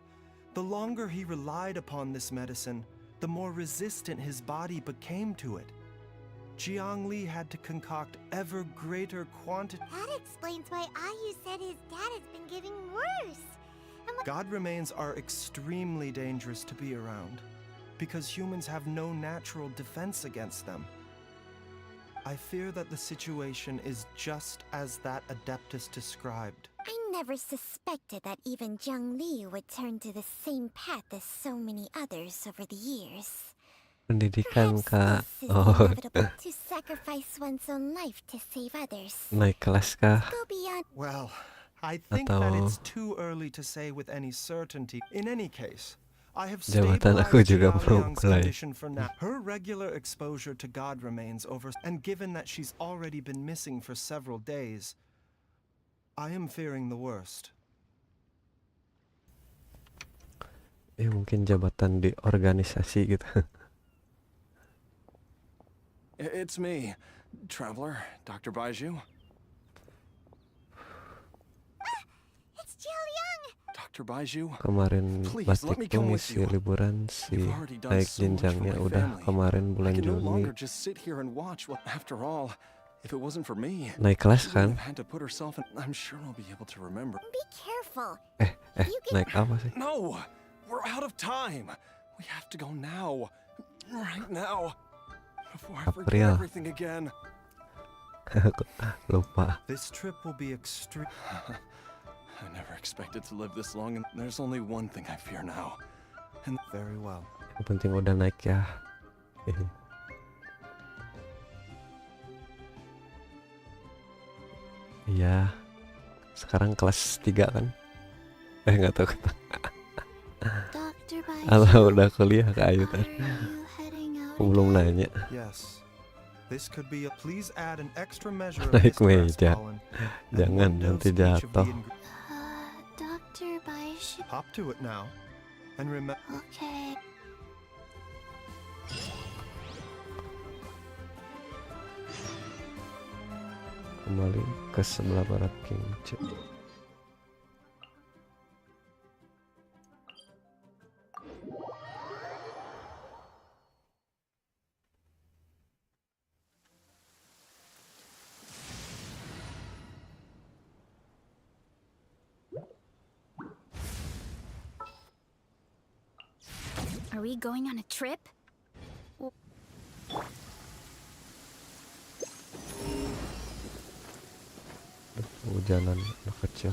the longer he relied upon this medicine, the more resistant his body became to it. Jiangli had to concoct ever greater quantity. That explains why Ayu said his dad has been getting worse. God remains are extremely dangerous to be around, because humans have no natural defense against them. I fear that the situation is just as that Adeptus described. I never suspected that even Jiangli would turn to the same path as so many others over the years. Pendidikan, Kak. This is Oh, inevitable to sacrifice one's own life to save others. naik kelas kah? Go beyond. Well, I think that Atau it's too early to say with any certainty. In any case, I have jabatan aku stabilized juga belum Jialiang's mulai. condition for now. Her regular exposure to God remains over, and given that she's already been missing for several days, I am fearing the worst. Mungkin jabatan di organisasi gitu. It's me, Traveler, Dr. Baiju. It's Jialiang! Dr. Baiju, Kemarin please let me batik tuh come with ngisi you. liburan si You've already done naik so much for jenjangnya my udah family. kemarin I bulan can no Juni. longer just sit here and watch. Well, after all, if it wasn't for me, Naik kelas she would kan? have had to put herself in. I'm sure I'll be able to remember. Be careful. Naik apa sih? No, we're out of time. We have to go now, right now, before I forget April. everything again. Lupa. This trip will be extreme. I never expected to live this long, and there's only one thing I fear now. And very well. Yang penting udah naik ya. Iya. Sekarang kelas 3 kan? Nggak tahu. Dr. Baiju, Atau udah kuliah ke Ayu are kan? you heading out Aku belum again? nanya. Yes. This could be a. Please add an extra measure of Naik this meja. pollen. Jangan nanti jatuh. Dr. Baiju. Hop to it now, and remember. Okay. Kembali ke sebelah barat King. Are we going on a trip? Hujanan anak kecil.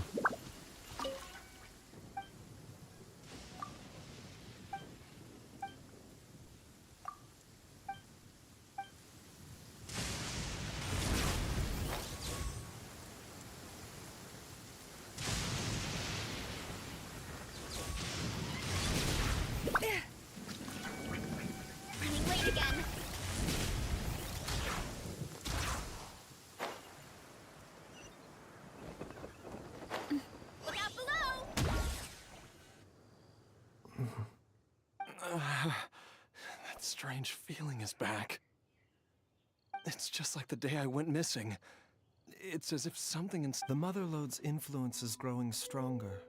Running late again. Look out below! That strange feeling is back. It's just like the day I went missing. It's as if something in The Motherlode's influence is growing stronger.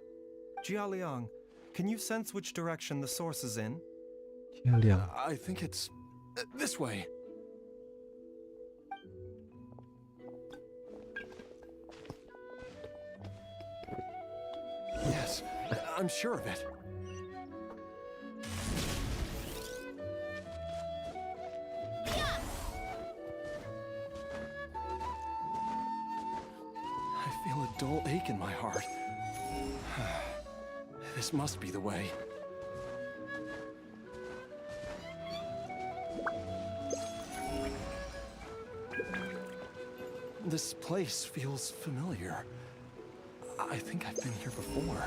Jialiang, can you sense which direction the source is in? Liang. I think it's this way. Yes, I'm sure of it. I feel a dull ache in my heart. This must be the way. This place feels familiar. I think I've been here before.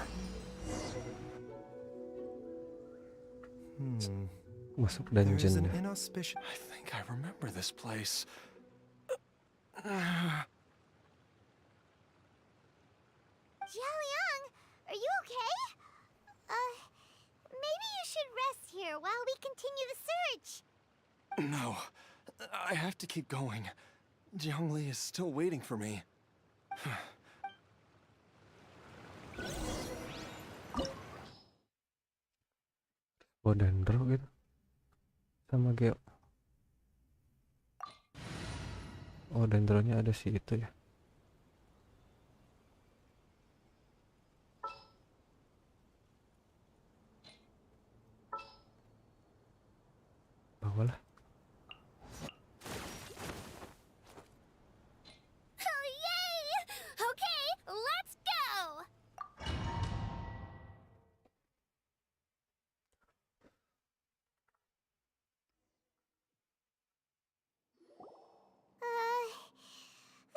Masuk There is dungeon an ya. inauspicious. I think I remember this place. Jialiang, are you okay? Maybe you should rest here while we continue the search. No, I have to keep going. Jiangli is still waiting for me. Oh, dendro gitu. sama Geo. Oh, dendronnya ada sih itu ya. Bawalah. Oh, yay! Okay, let's go!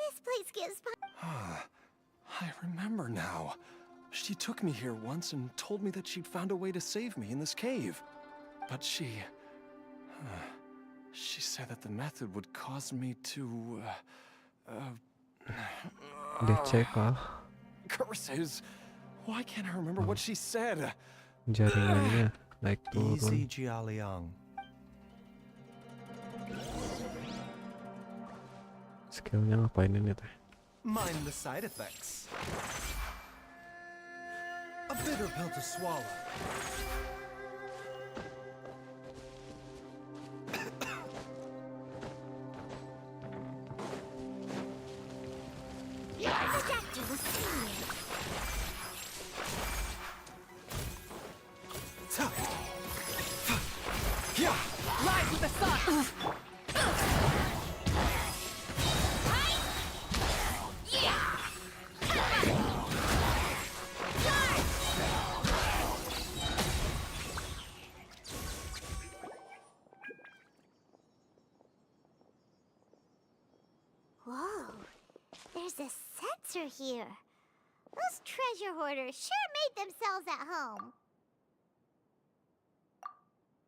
This place gives I remember now. She took me here once and told me that she'd found a way to save me in this cave. But she said that the method would cause me to, Dicekal curses. Why can't I remember what she said? jaringannya naik Easy, turun. Jialiang. Skillnya ngapain ini teh? Mind the side effects. A bitter pill to swallow. the doctor will see you. Rise with the sun! Whoa, there's a sensor here. Those treasure hoarders sure made themselves at home.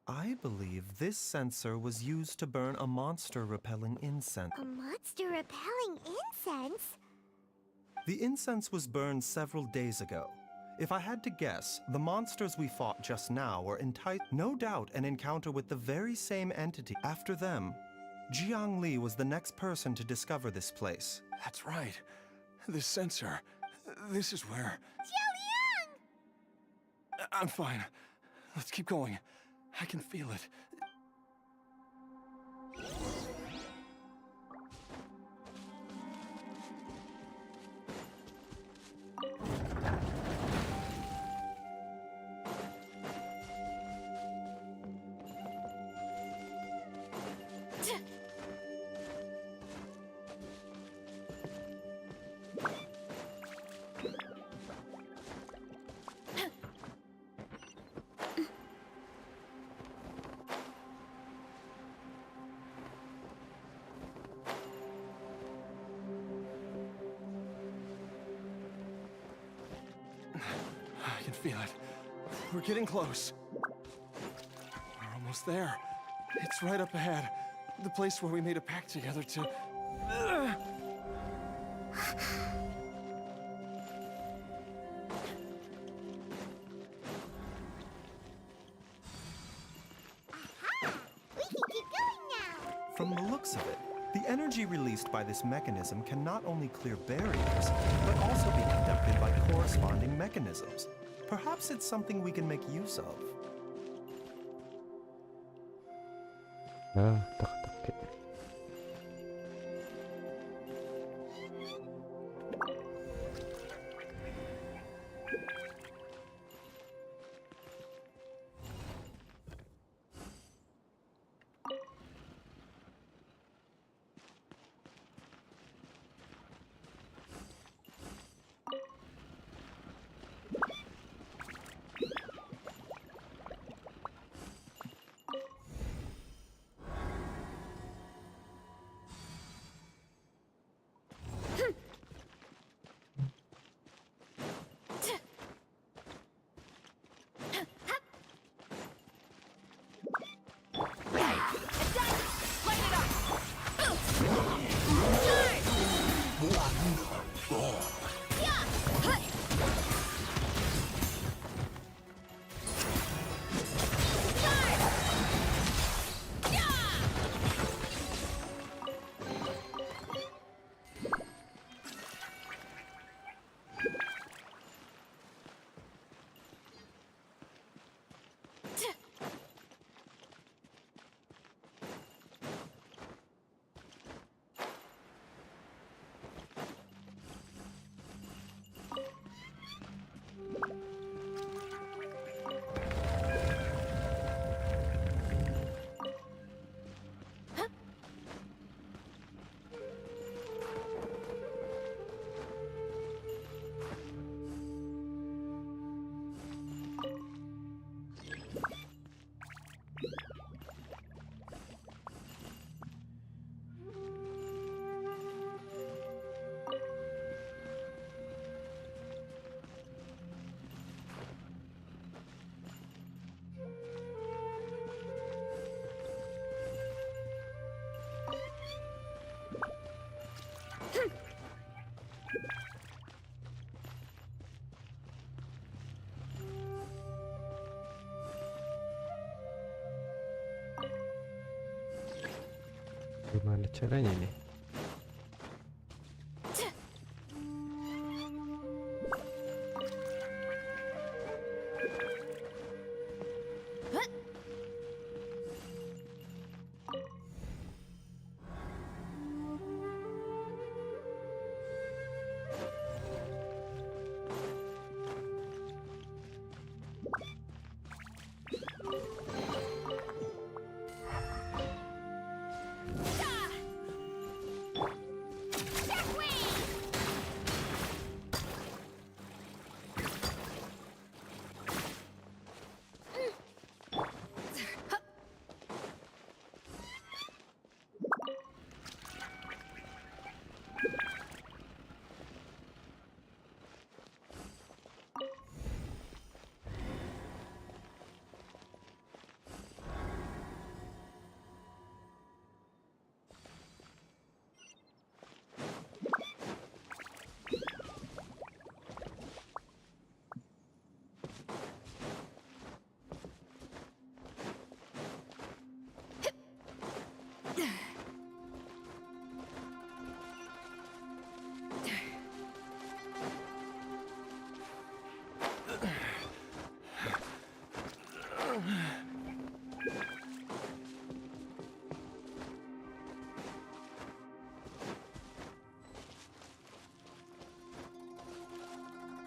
I believe this sensor was used to burn a monster-repelling incense. A monster repelling incense? The incense was burned several days ago. If I had to guess, the monsters we fought just now were no doubt an encounter with the very same entity. After them, Jiang Li was the next person to discover this place. That's right. This sensor. This is where... Jiang! I'm fine. Let's keep going. I can feel it. I can feel it. We're getting close. We're almost there. It's right up ahead. The place where we made a pact together to... We can keep going now. From the looks of it, the energy released by this mechanism can not only clear barriers, but also be conducted by corresponding mechanisms. Perhaps it's something we can make use of. Ah, teka-teki. Gimana caranya nih?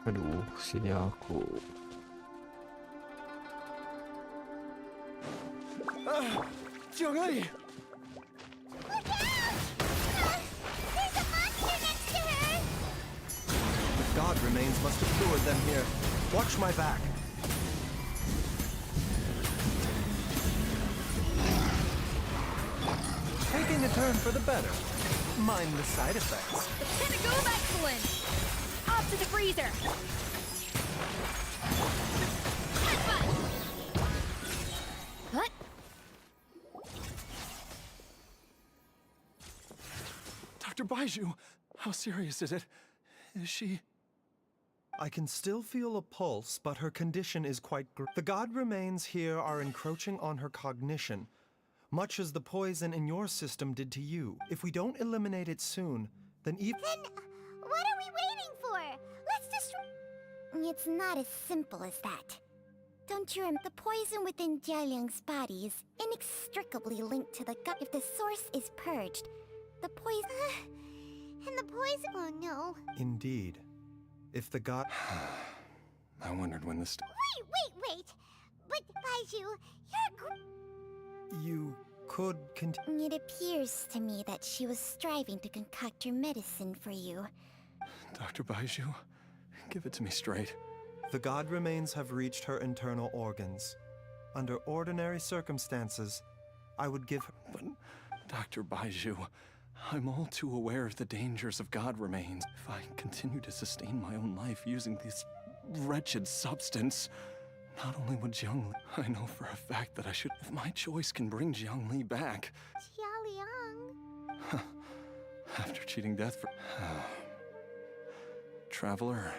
Aduh, sini aku. Jiangli! The god remains must have lured them here. Watch my back. Taking a turn for the better. Mind the side effects. The pinnacle of excellence! Off to the freezer! Headbutt! What? Dr. Baiju, how serious is it? Is she... I can still feel a pulse, but her condition is quite The god remains here are encroaching on her cognition, much as the poison in your system did to you. If we don't eliminate it soon, then even... Then, what are we waiting for? Let's destroy... It's not as simple as that. Don't you remember? The poison within Jialiang's body is inextricably linked to the gut. If the source is purged, the poison... and the poison... Oh no. Indeed. If the god... I wondered when this... Wait! But, Baiju, you're... You could continue... It appears to me that she was striving to concoct your medicine for you. Dr. Baiju, give it to me straight. The god remains have reached her internal organs. Under ordinary circumstances, I would give her... But, Dr. Baiju, I'm all too aware of the dangers of god remains. If I continue to sustain my own life using this wretched substance, not only would Jiangli... I know for a fact that I should... If my choice can bring Jiangli back... Jialiang... After cheating death for... Traveler,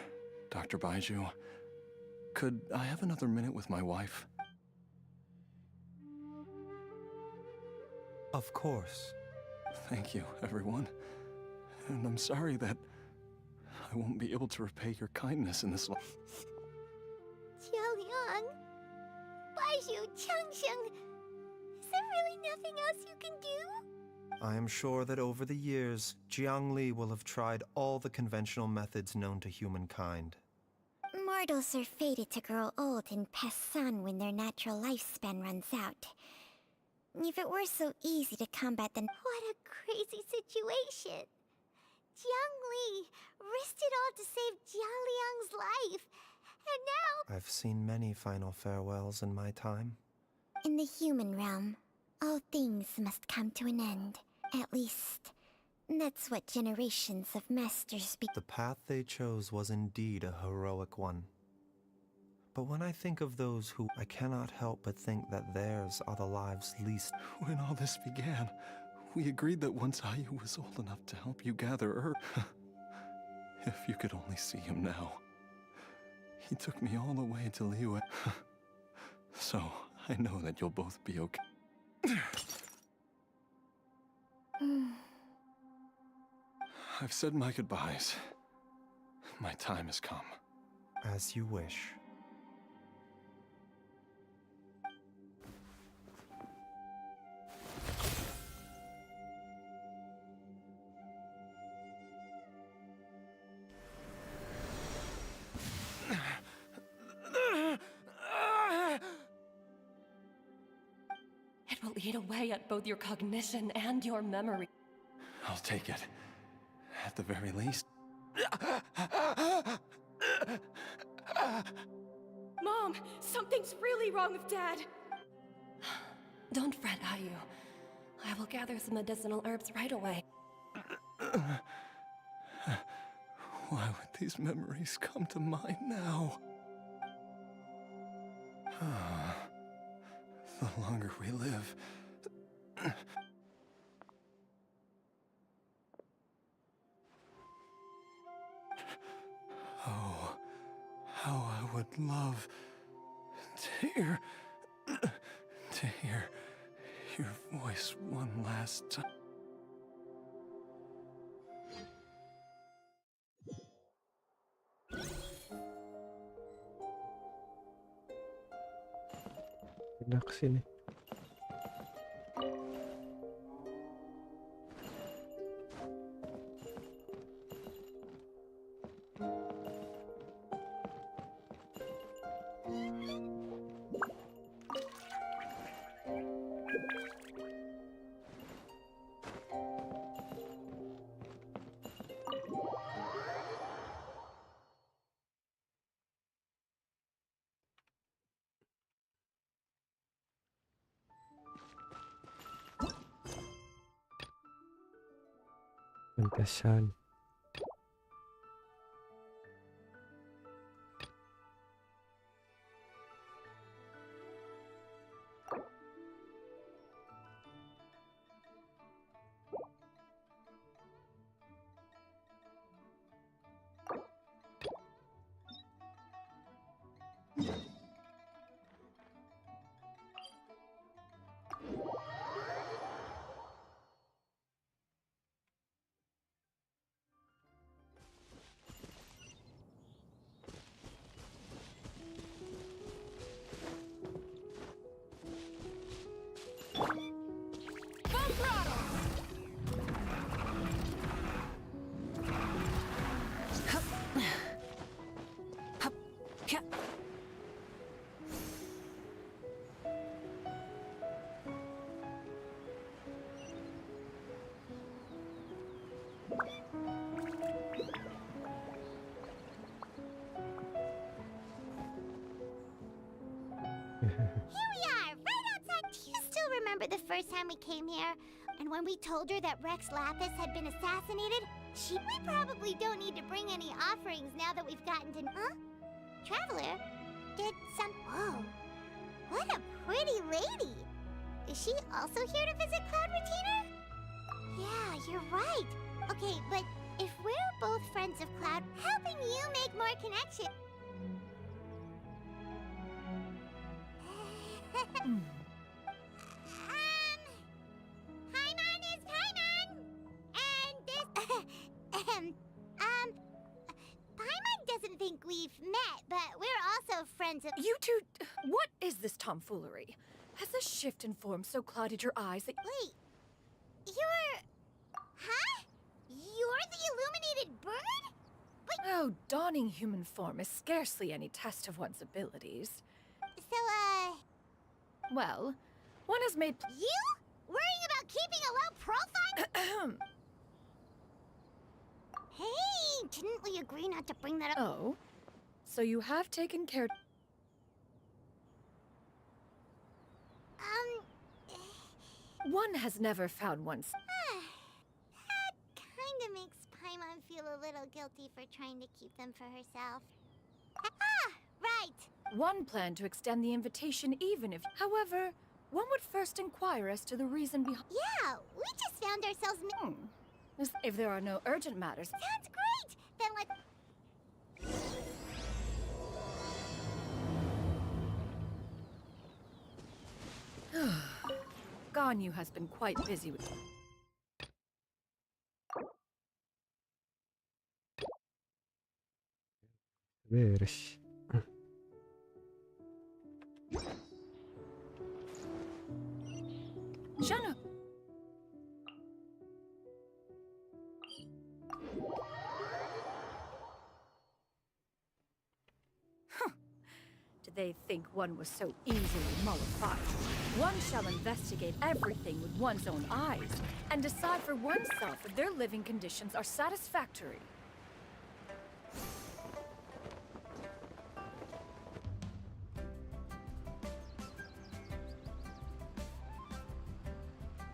Dr. Baiju, could I have another minute with my wife? Of course. Thank you, everyone. And I'm sorry that I won't be able to repay your kindness in this life. Jialiang... Baiju, Changsheng... Is there really nothing else you can do? I am sure that over the years, Jiangli will have tried all the conventional methods known to humankind. Mortals are fated to grow old and pass on when their natural lifespan runs out. If it were so easy to combat then... What a crazy situation! Jiangli risked it all to save Jialiang's life, and now... I've seen many final farewells in my time. In the human realm, all things must come to an end. At least, that's what generations of masters The path they chose was indeed a heroic one. But when I think of those who... I cannot help but think that theirs are the lives least... When all this began, we agreed that once Ayu was old enough to help you gather Earth... If you could only see him now. He took me all the way to Liyue. So, I know that you'll both be okay. I've said my goodbyes. My time has come. As you wish. It will eat away at both your cognition and your memory. I'll take it. At the very least. Mom, something's really wrong with Dad. Don't fret, Ayu. I will gather some medicinal herbs right away. Why would these memories come to mind now? The longer we live... Oh, how I would love to hear your voice one last time. Pindah ke sini. Pantesan. Here we are, right outside. Do you still remember the first time we came here? And when we told her that Rex Lapis had been assassinated? We probably don't need to bring any offerings now that we've gotten to... Huh? Traveler? Did some... Whoa. What a pretty lady. Is she also here to visit Cloud Retainer? Yeah, you're right. Okay, but if we're both friends of Cloud, helping you make more connections... Paimon is Paimon! And this... Paimon doesn't think we've met, but we're also friends of... You two... What is this tomfoolery? Has a shift in form so clouded your eyes that... Wait, you're... Huh? You're the illuminated bird? But... Oh, donning human form is scarcely any test of one's abilities. So, Well, one has made... You? Worrying about keeping a low profile? Hey, didn't we agree not to bring that up? Oh, so you have taken care... One has never found one's... That kinda makes Paimon feel a little guilty for trying to keep them for herself. Ah, right! One planned to extend the invitation even if... However, one would first inquire as to the reason behind... Yeah, we just found ourselves... If there are no urgent matters... Sounds great! Then let's... Ganyu has been quite busy with... Beres. Shanna! Did they think one was so easily mollified? One shall investigate everything with one's own eyes and decide for oneself if their living conditions are satisfactory.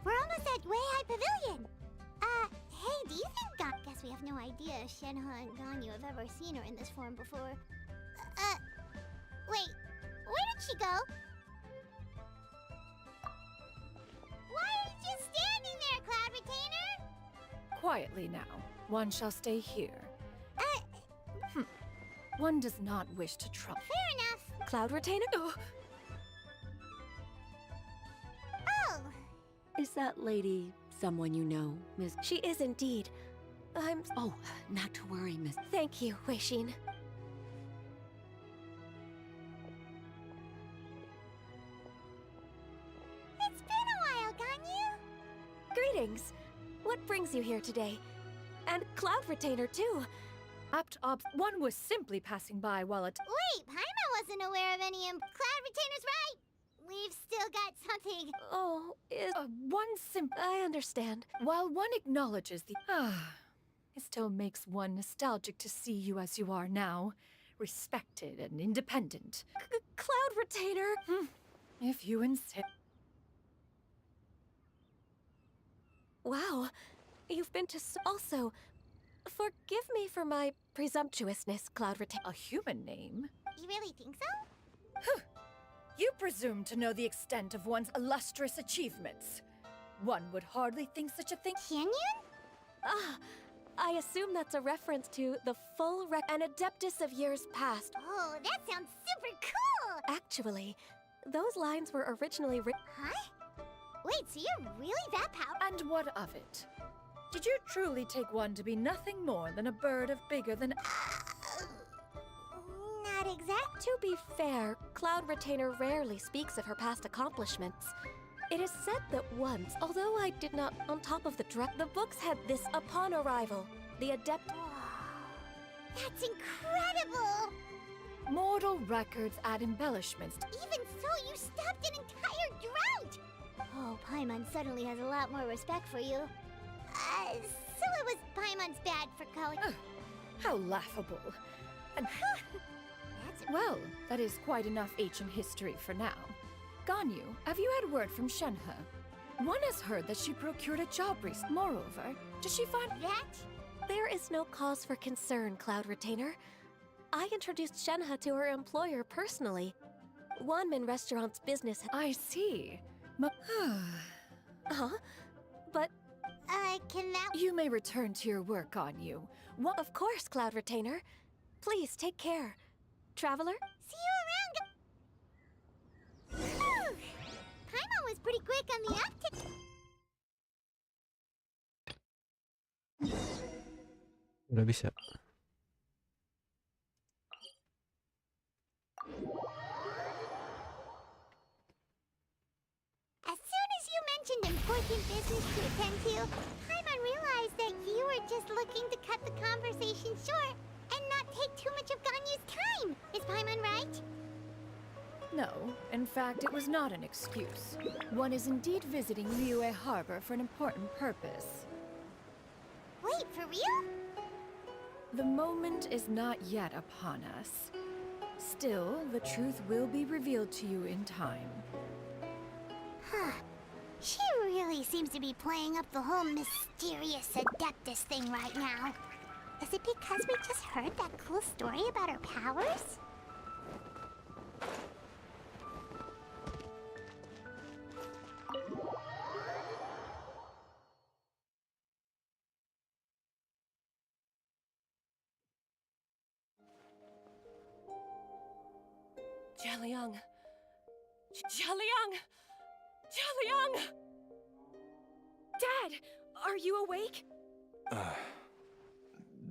We're almost at Weihai Pavilion. Hey, do you think guess we have no idea if Shenhe and Ganyu have ever seen her in this form before. Wait, where did she go? Why are you just standing there, Cloud Retainer? Quietly now. One shall stay here. One does not wish to trouble. Fair enough. Cloud Retainer? Oh, Is that lady someone you know, Miss? She is indeed. Oh, not to worry, Miss. Thank you, Weishin. it's been a while, Ganyu. Greetings. What brings you here today? And Cloud Retainer, too. Apt obs. One was simply passing by while it. Wait, Paimon wasn't aware of any Cloud Retainer's right. We've still got something. Oh, I understand. While one acknowledges the. It still makes one nostalgic to see you as you are now. Respected and independent. Cloud Retainer! If you insist. Wow. You've been to also. Forgive me for my presumptuousness, Cloud Retainer. A human name? You really think so? You presume to know the extent of one's illustrious achievements. One would hardly think such a thing. Can you? I assume that's a reference to the full an adeptus of years past. Oh, that sounds super cool! Actually, those lines were originally written. Huh? Wait, so you're really that powerful? And what of it? Did you truly take one to be nothing more than a bird of bigger than... Not exact. To be fair, Cloud Retainer rarely speaks of her past accomplishments. It is said that once, although I did not on top of the books had this upon arrival. The adept... That's incredible! Mortal records add embellishments. Even so, you stopped an entire drought! Oh, Paimon suddenly has a lot more respect for you. So it was Paimon's bad for calling... How laughable. And... Well, that is quite enough ancient history for now. Ganyu, have you had word from Shenhe? One has heard that she procured a job recently. Moreover, did she find that? There is no cause for concern, Cloud Retainer. I introduced Shenhe to her employer personally. Wanmin Restaurant's business. I see. Huh? But... can that... You may return to your work, Ganyu. Of course, Cloud Retainer. Please, take care. Traveler? See you around. Paimon was pretty quick on the uptick. Udah bisa. As soon as you mentioned important business to attend to, Paimon realized that you were just looking to cut the conversation short and not take too much of Ganyu's time. Is Paimon right? No, in fact, it was not an excuse. One is indeed visiting Liyue Harbor for an important purpose. Wait, for real? The moment is not yet upon us. Still, the truth will be revealed to you in time. Huh. She really seems to be playing up the whole mysterious adeptus thing right now. Is it because we just heard that cool story about her powers? Jialiang! Jialiang! Jialiang! Dad! Are you awake?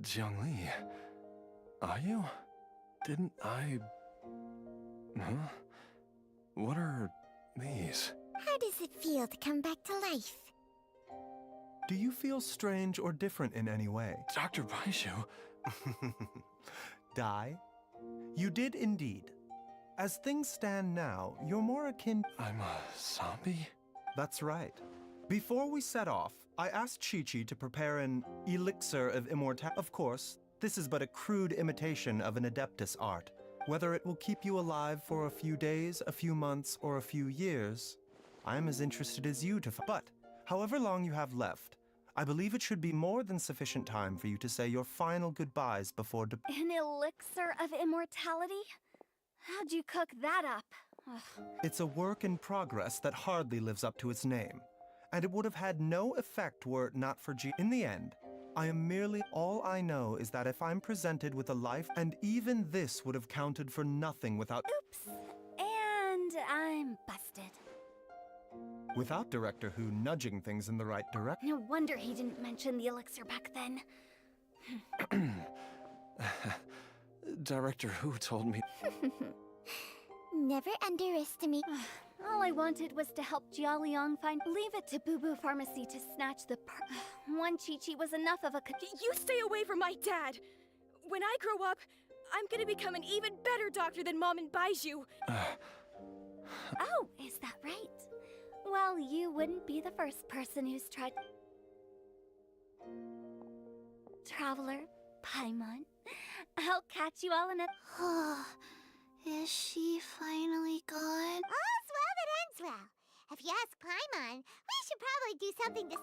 Jiangli, are you? Didn't I... Huh? What are these? How does it feel to come back to life? Do you feel strange or different in any way? Dr. Baizhu? Dai? You did indeed. As things stand now, you're more akin... I'm a zombie? That's right. Before we set off, I asked Chi-Chi to prepare an elixir of immortality. Of course, this is but a crude imitation of an Adeptus art. Whether it will keep you alive for a few days, a few months, or a few years, I am as interested as you to But, however long you have left, I believe it should be more than sufficient time for you to say your final goodbyes before An elixir of immortality? How'd you cook that up? Ugh. It's a work in progress that hardly lives up to its name, and it would have had no effect were it not for In the end, I am merely... All I know is that if I'm presented with a life, and even this would have counted for nothing without... Oops. And I'm busted. Without Director Who nudging things in the right direction. No wonder he didn't mention the elixir back then. Director Who told me... Never underestimate. All I wanted was to help Jialiang find... Leave it to Boo Boo Pharmacy to snatch the One Chi-Chi was enough of a... You stay away from my dad! When I grow up, I'm gonna become an even better doctor than Mom and Baizhu! Oh, is that right? Well, you wouldn't be the first person who's tried... Traveler, Paimon, I'll catch you all in a... Is she finally gone? All's well that ends well. If you ask Paimon, we should probably do something to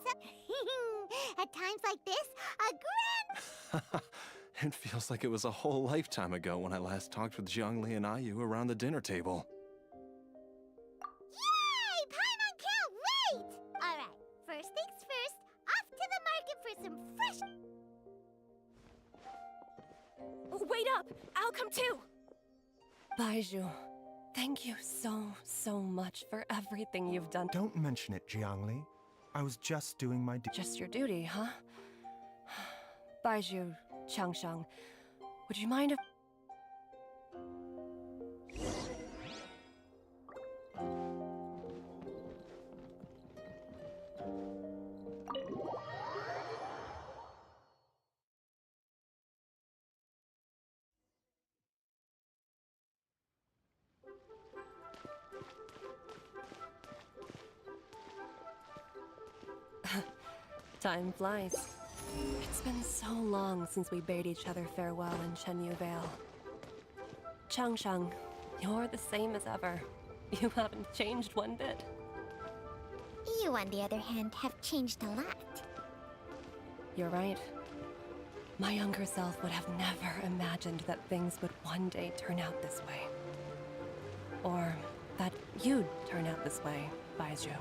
At times like this, a grand... It feels like it was a whole lifetime ago when I last talked with Zhongli and Ayu around the dinner table. Yay! Paimon can't wait! Alright, first things first, off to the market for some fresh... Wait up! I'll come too! Baizhu, thank you so much for everything you've done. Don't mention it, Jiangli. I was just doing my duty. Just your duty, huh? Baizhu, Changshang, would you mind if... Time flies. It's been so long since we bade each other farewell in Chenyu Vale. Changshang, you're the same as ever. You haven't changed one bit. You, on the other hand, have changed a lot. You're right. My younger self would have never imagined that things would one day turn out this way. Or that you'd turn out this way, Baizhu.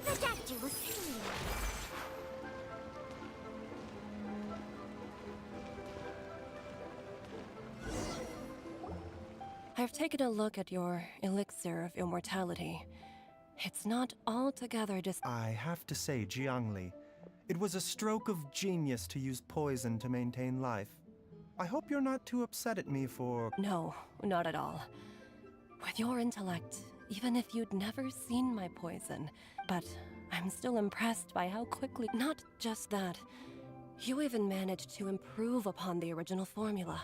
The doctor will see you. I've taken a look at your elixir of immortality. It's not altogether I have to say, Jiangli, it was a stroke of genius to use poison to maintain life. I hope you're not too upset at me for... No, not at all. With your intellect, even if you'd never seen my poison, but I'm still impressed by how quickly... Not just that, you even managed to improve upon the original formula.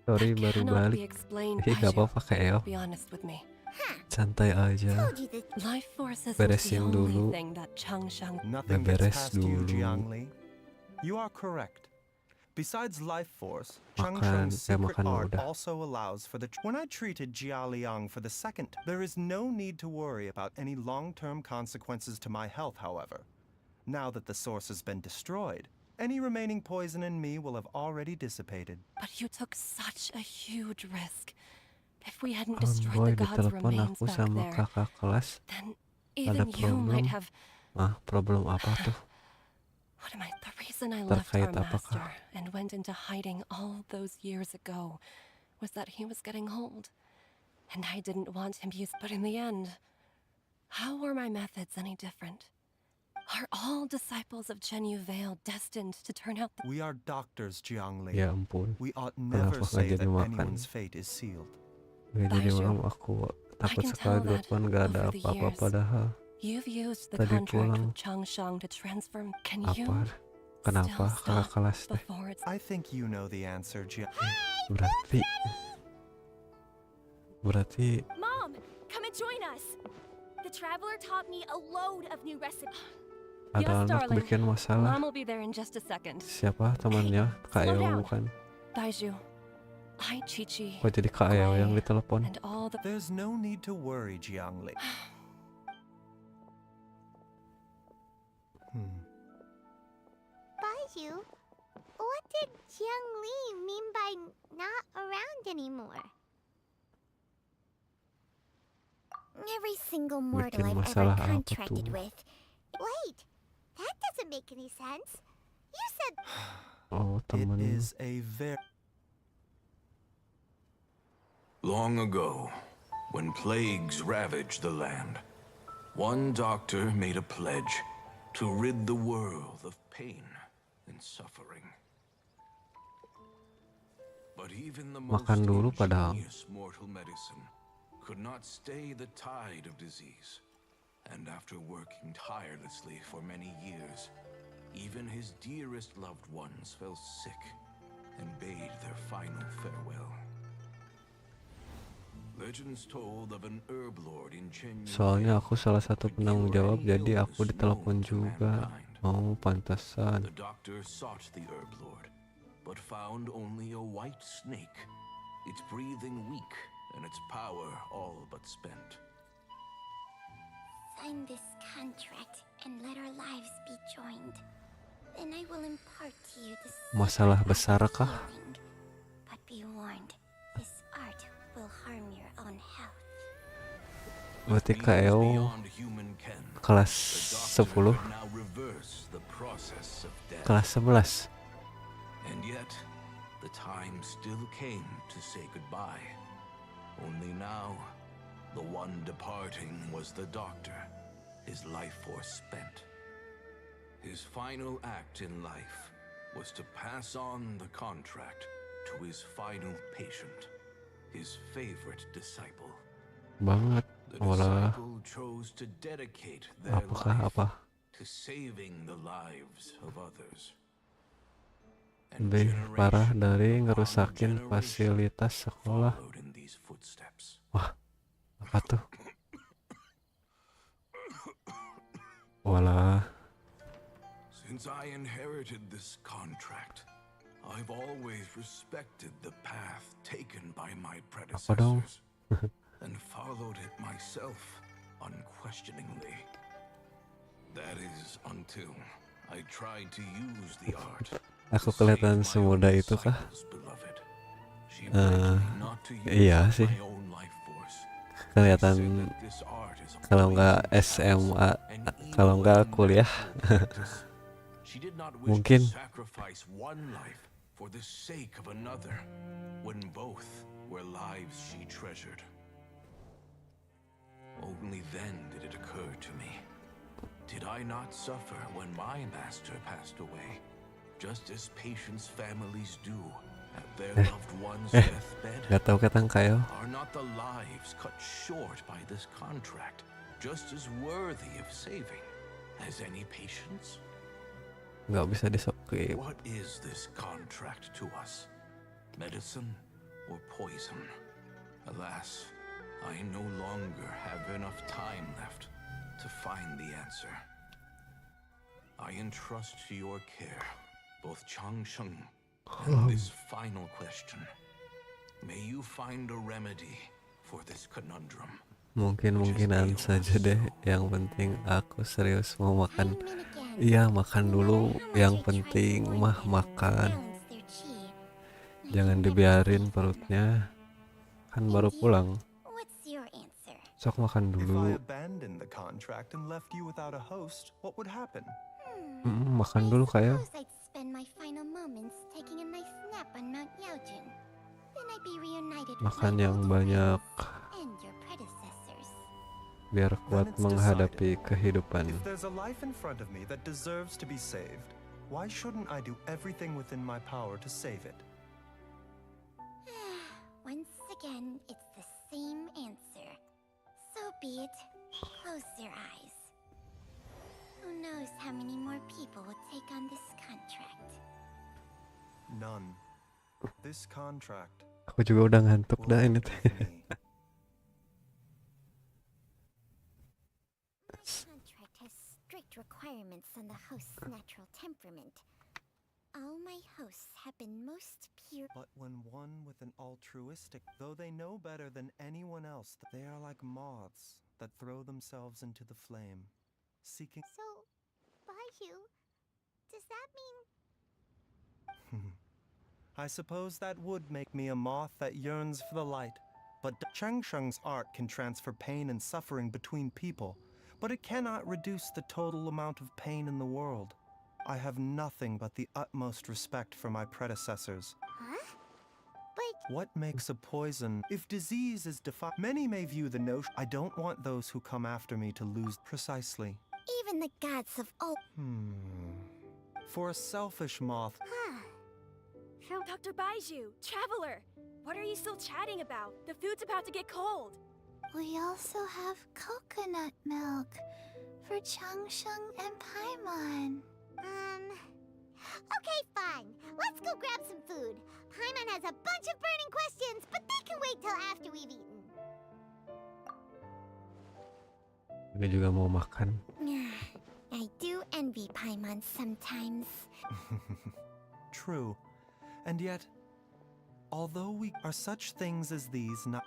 Sorry, That baru cannot be balik. explained, Gak Baizhu. apa-apa, Keo. Be honest with me. Santai aja. Life force isn't Beresin the only dulu. thing that Changshang... Nothing Beres gets past you, dulu. Jiangli. You are correct. Besides life force, Makan, Changsheng's secret makan art udah. also allows for the... When I treated Jialiang for the second, there is no need to worry about any long-term consequences to my health, however. Now that the source has been destroyed, any remaining poison in me will have already dissipated. But you took such a huge risk. If we hadn't Boy, destroyed the god's ditelepon remains aku back sama there, kakak kelas. then Ada even you might problem. have... Problem apa tuh? What am I? The reason I left Terkait our apakah? master and went into hiding all those years ago was that he was getting old. And I didn't want him used, but in the end, how were my methods any different? Are all disciples of Zhenyu Vale destined to turn out We are doctors, Jiangli. Ya ampun, We ought kenapa never nggak say jadi that makan? anyone's fate is sealed. Nggak jadi Baizhu, malam, aku takut can sekali tell di that depan nggak ada over the apa-apa years, padahal you've used the tadi contract pulang. with Changshang to transform. Can you Apa? Kenapa still kakak stop kelas teh? before it's... I think you know the answer, Berarti Mom, come and join us. The traveler taught me a load of new recipes. ada anak bikin masalah. Mom will be there in just a second. Siapa temannya? Kak slow Eo down. bukan? Baizhu, I, Chi-Chi, Kok jadi Kak Eo yang ditelepon? and all the... There's no need to worry, Jiangli. Baizhu, what did Jiang Li mean by not around anymore? Every single mortal Bikin I've ever masalah apa contracted tuh? with. Wait, that doesn't make any sense. You said Oh, It temen. is a very... Long ago, when plagues ravaged the land, one doctor made a pledge to rid the world of pain and suffering. But even the most Makan dulu padahal. ingenious mortal medicine could not stay the tide of disease. And after working tirelessly for many years, even his dearest loved ones fell sick and bade their final farewell. Legends told of an herb lord in Zhenyu Soalnya Vale aku salah satu penanggung jawab, jadi aku ditelepon juga. Oh, pantesan. The doctor sought the herb lord, but found only a white snake, its breathing weak and its power all but spent. sign this contract and let our lives be joined. Then I will impart to you the Masalah secret besar of kah? healing. But be warned, this art will harm your own health. Berarti Kak Eo kelas 10, kelas 11. And yet, the time still came to say goodbye. Only now, the one departing was the doctor, his life force spent. His final act in life was to pass on the contract to his final patient, his favorite disciple. Banget. The Walah, disciple chose to dedicate their apakah life apa? to saving the lives of others. Lebih parah dari ngerusakin fasilitas sekolah. Wah, apa tuh? Walah. Since I inherited this contract, I've always respected the path taken by my Apa dong? predecessors and followed it myself unquestioningly. That is until I tried to use the art. Aku kelihatan semudah itu kah? Iya sih. Kelihatan kalau nggak SMA, kalau nggak kuliah. She did not wish Mungkin. to sacrifice one life for the sake of another, when both were lives she treasured. Only then did it occur to me, did I not suffer when my master passed away, just as patients' families do at their loved one's deathbed? Gak tahu katang kayo. Are not the lives cut short by this contract just as worthy of saving as any patients? Nggak bisa disokip. What is this contract to us? Medicine or poison? Alas, I no longer have enough time left to find the answer. I entrust to your care both Changsheng and this final question. May you find a remedy for this conundrum. Mungkin-mungkinan saja deh. Yang penting aku serius mau makan. Iya, makan dulu. Yang penting mah makan. Jangan dibiarin perutnya. Kan baru pulang. What's your answer? Sok makan If I dulu. abandoned the contract and left you without a host, what would happen? Makan dulu kayak. Suppose I'd spend my final moments taking a nice nap on Mount Yaojin. Then I'd be reunited with Makan my yang old banyak. friends and your predecessors. biar Then kuat it's menghadapi decided. kehidupan. If there's a life in front of me that deserves to be saved, why shouldn't I do everything within my power to save it? Once again, it's the same answer. So be it. Close your eyes. Who knows how many more people will take on this contract? None. This contract Aku juga udah ngantuk dah ini teh. Contract has strict requirements on the host's natural temperament. All my hosts have been most pure. But when one with an altruistic, though they know better than anyone else, that they are like moths that throw themselves into the flame, seeking. So, Baiju, does that mean? I suppose that would make me a moth that yearns for the light. But Cheng Sheng's art can transfer pain and suffering between people, but it cannot reduce the total amount of pain in the world. I have nothing but the utmost respect for my predecessors. Huh? But What makes a poison? If disease is defined, many may view the notion. I don't want those who come after me to lose precisely. even the gods of old. For a selfish moth, So, Dr. Baiju, Traveler, what are you still chatting about? The food's about to get cold. We also have coconut milk for Changsheng and Paimon. Okay, fine. Let's go grab some food. Paimon has a bunch of burning questions, but they can wait till after we've eaten. Dia juga mau makan. I do envy Paimon sometimes. true. And yet, although we are such things as these not.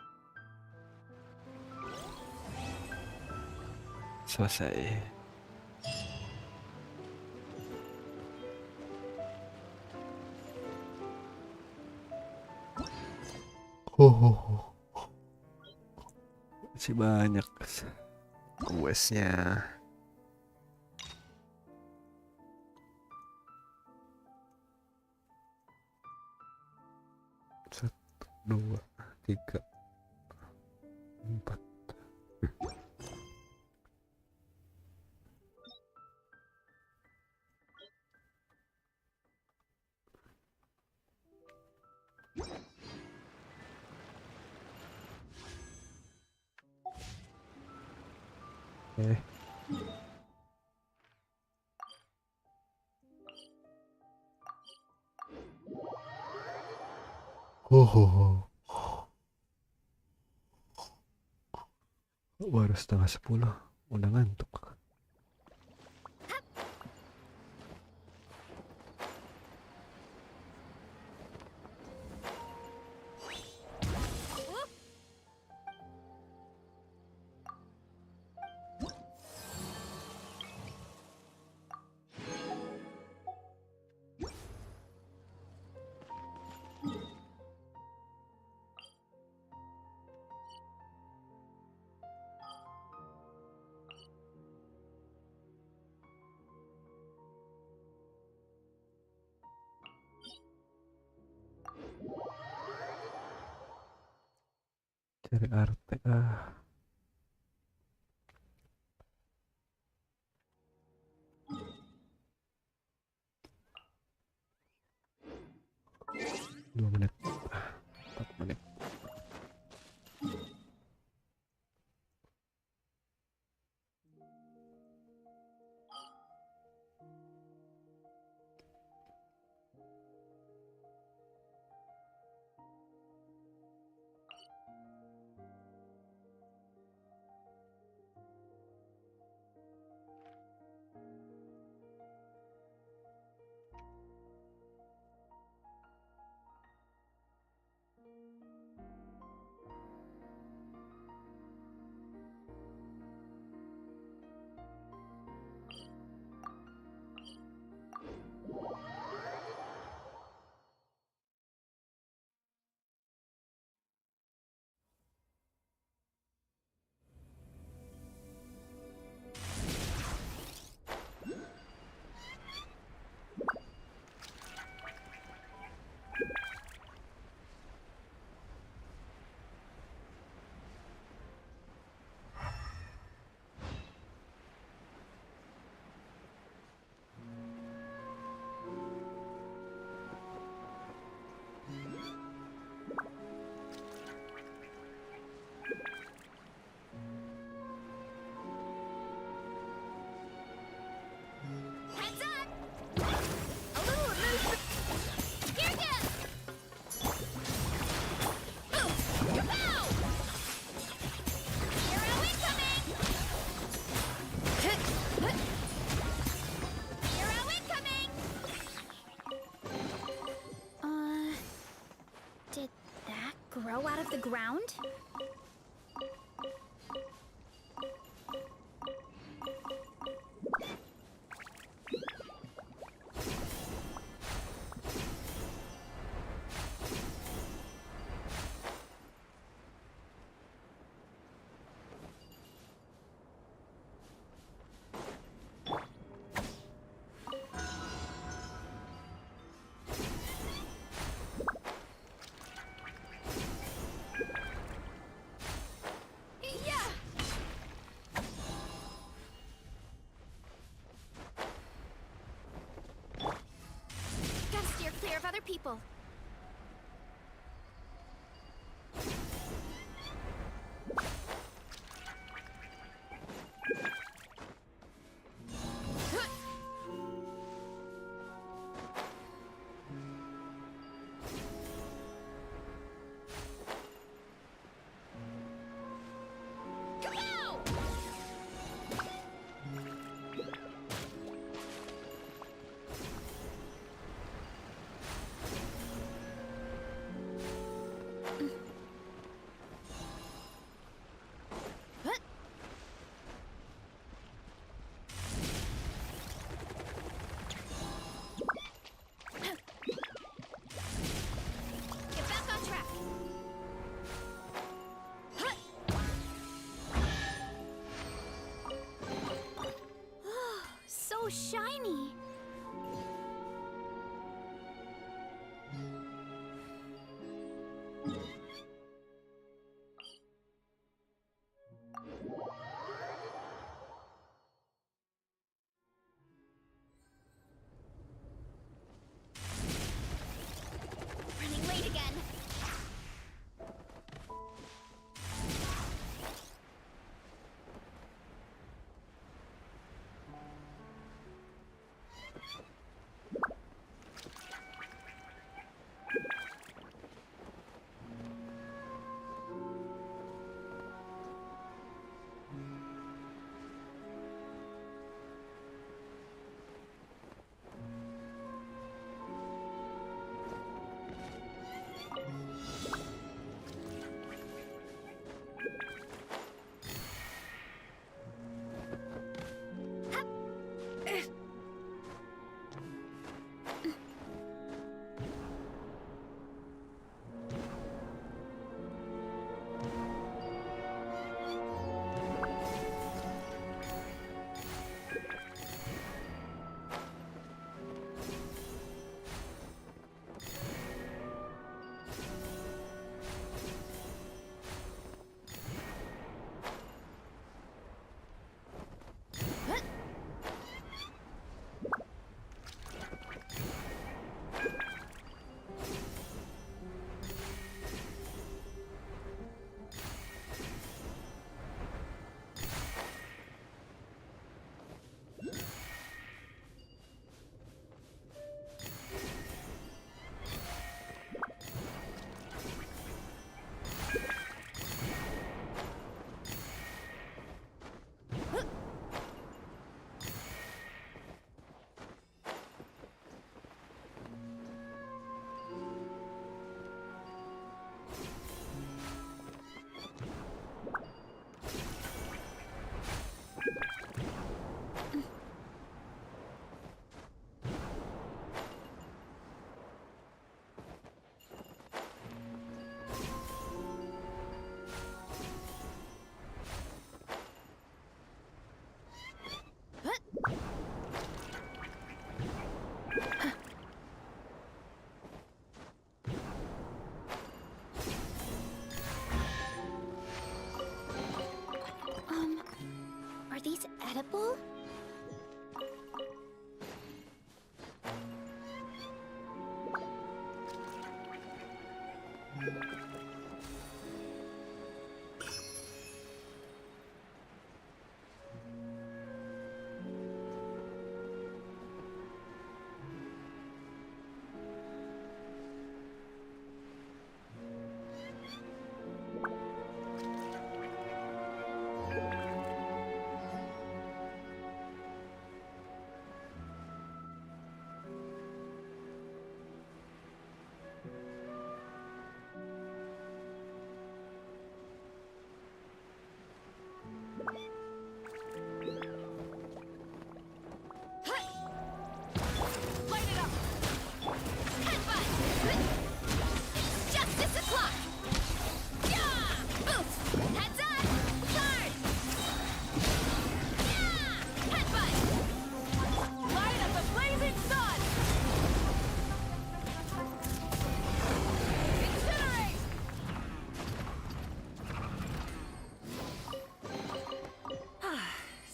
Selesai. Masih banyak questnya. Satu, dua, tiga, empat. Baru setengah 10, udah ngantuk. Cari arte ah. Dua menit, 4 menit. ground? Gotta steer clear of other people. Get back on track. So shiny. Running late again.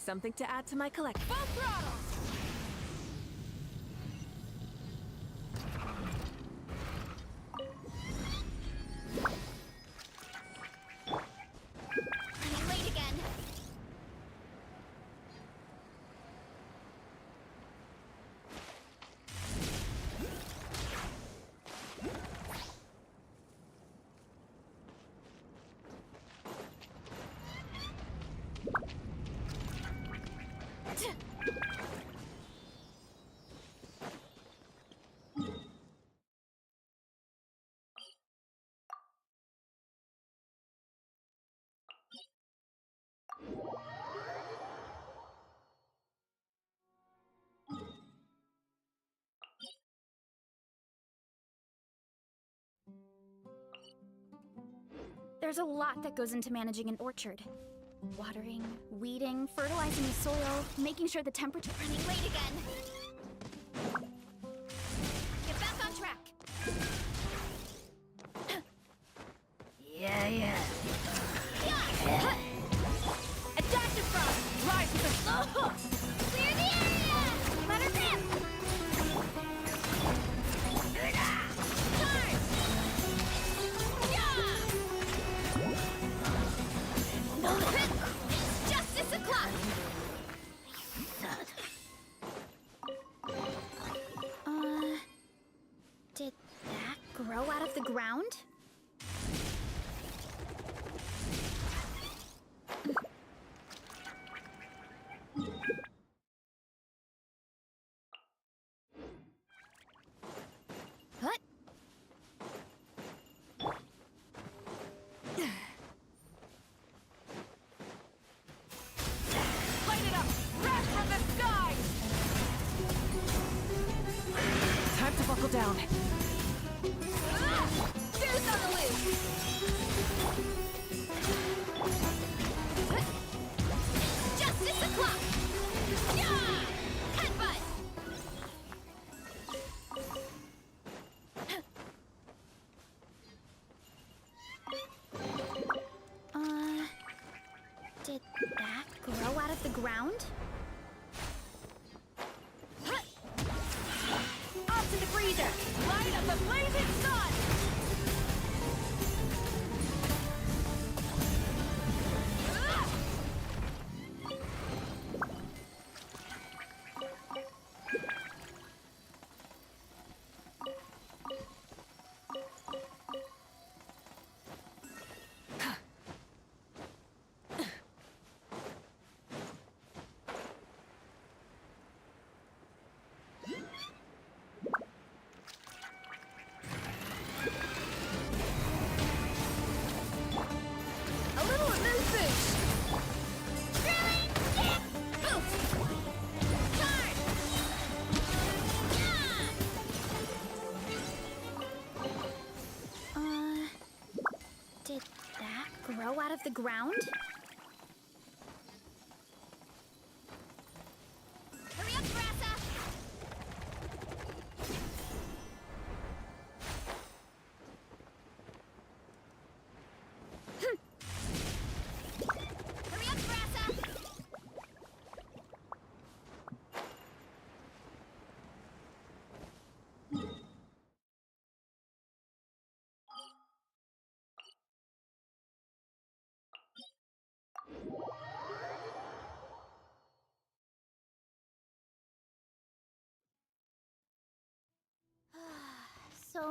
Something to add to my collection. Full throttle! I'm late again. There's a lot that goes into managing an orchard. Watering, weeding, fertilizing the soil, making sure the temperature... Running late again! Get back on track! Yeah. Yeah! Adaptive frost! Rise with a slow hook! Clear the area! Let her rip! Charge! Yeah! No hit! It's justice o'clock! Did that grow out of the ground? What? Light it up! Wrath from the sky! Time to buckle down. Zeus on the loose! Justice o'clock! Yeah! Headbutt! Did that grow out of the ground? Off to the freezer! Light up the blazing sun! A little remove boost! Drilling! Dip! Poof! Charge! Yeah! Did that grow out of the ground? Hurry up, Brassa! Hurry up, Brassa! So...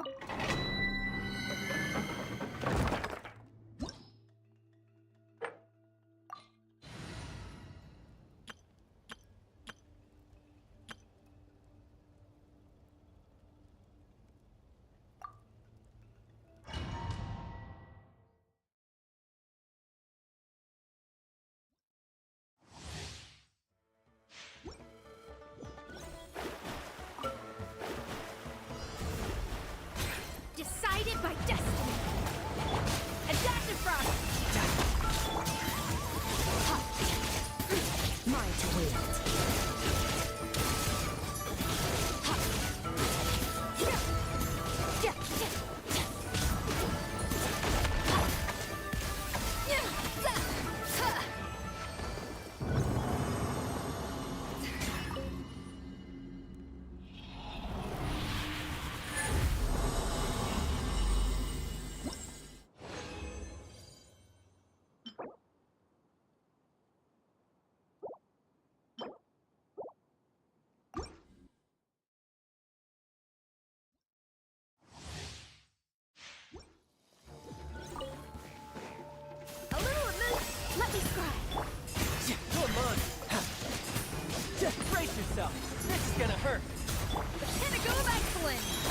Brace yourself. This is gonna hurt. The pinnacle of excellence!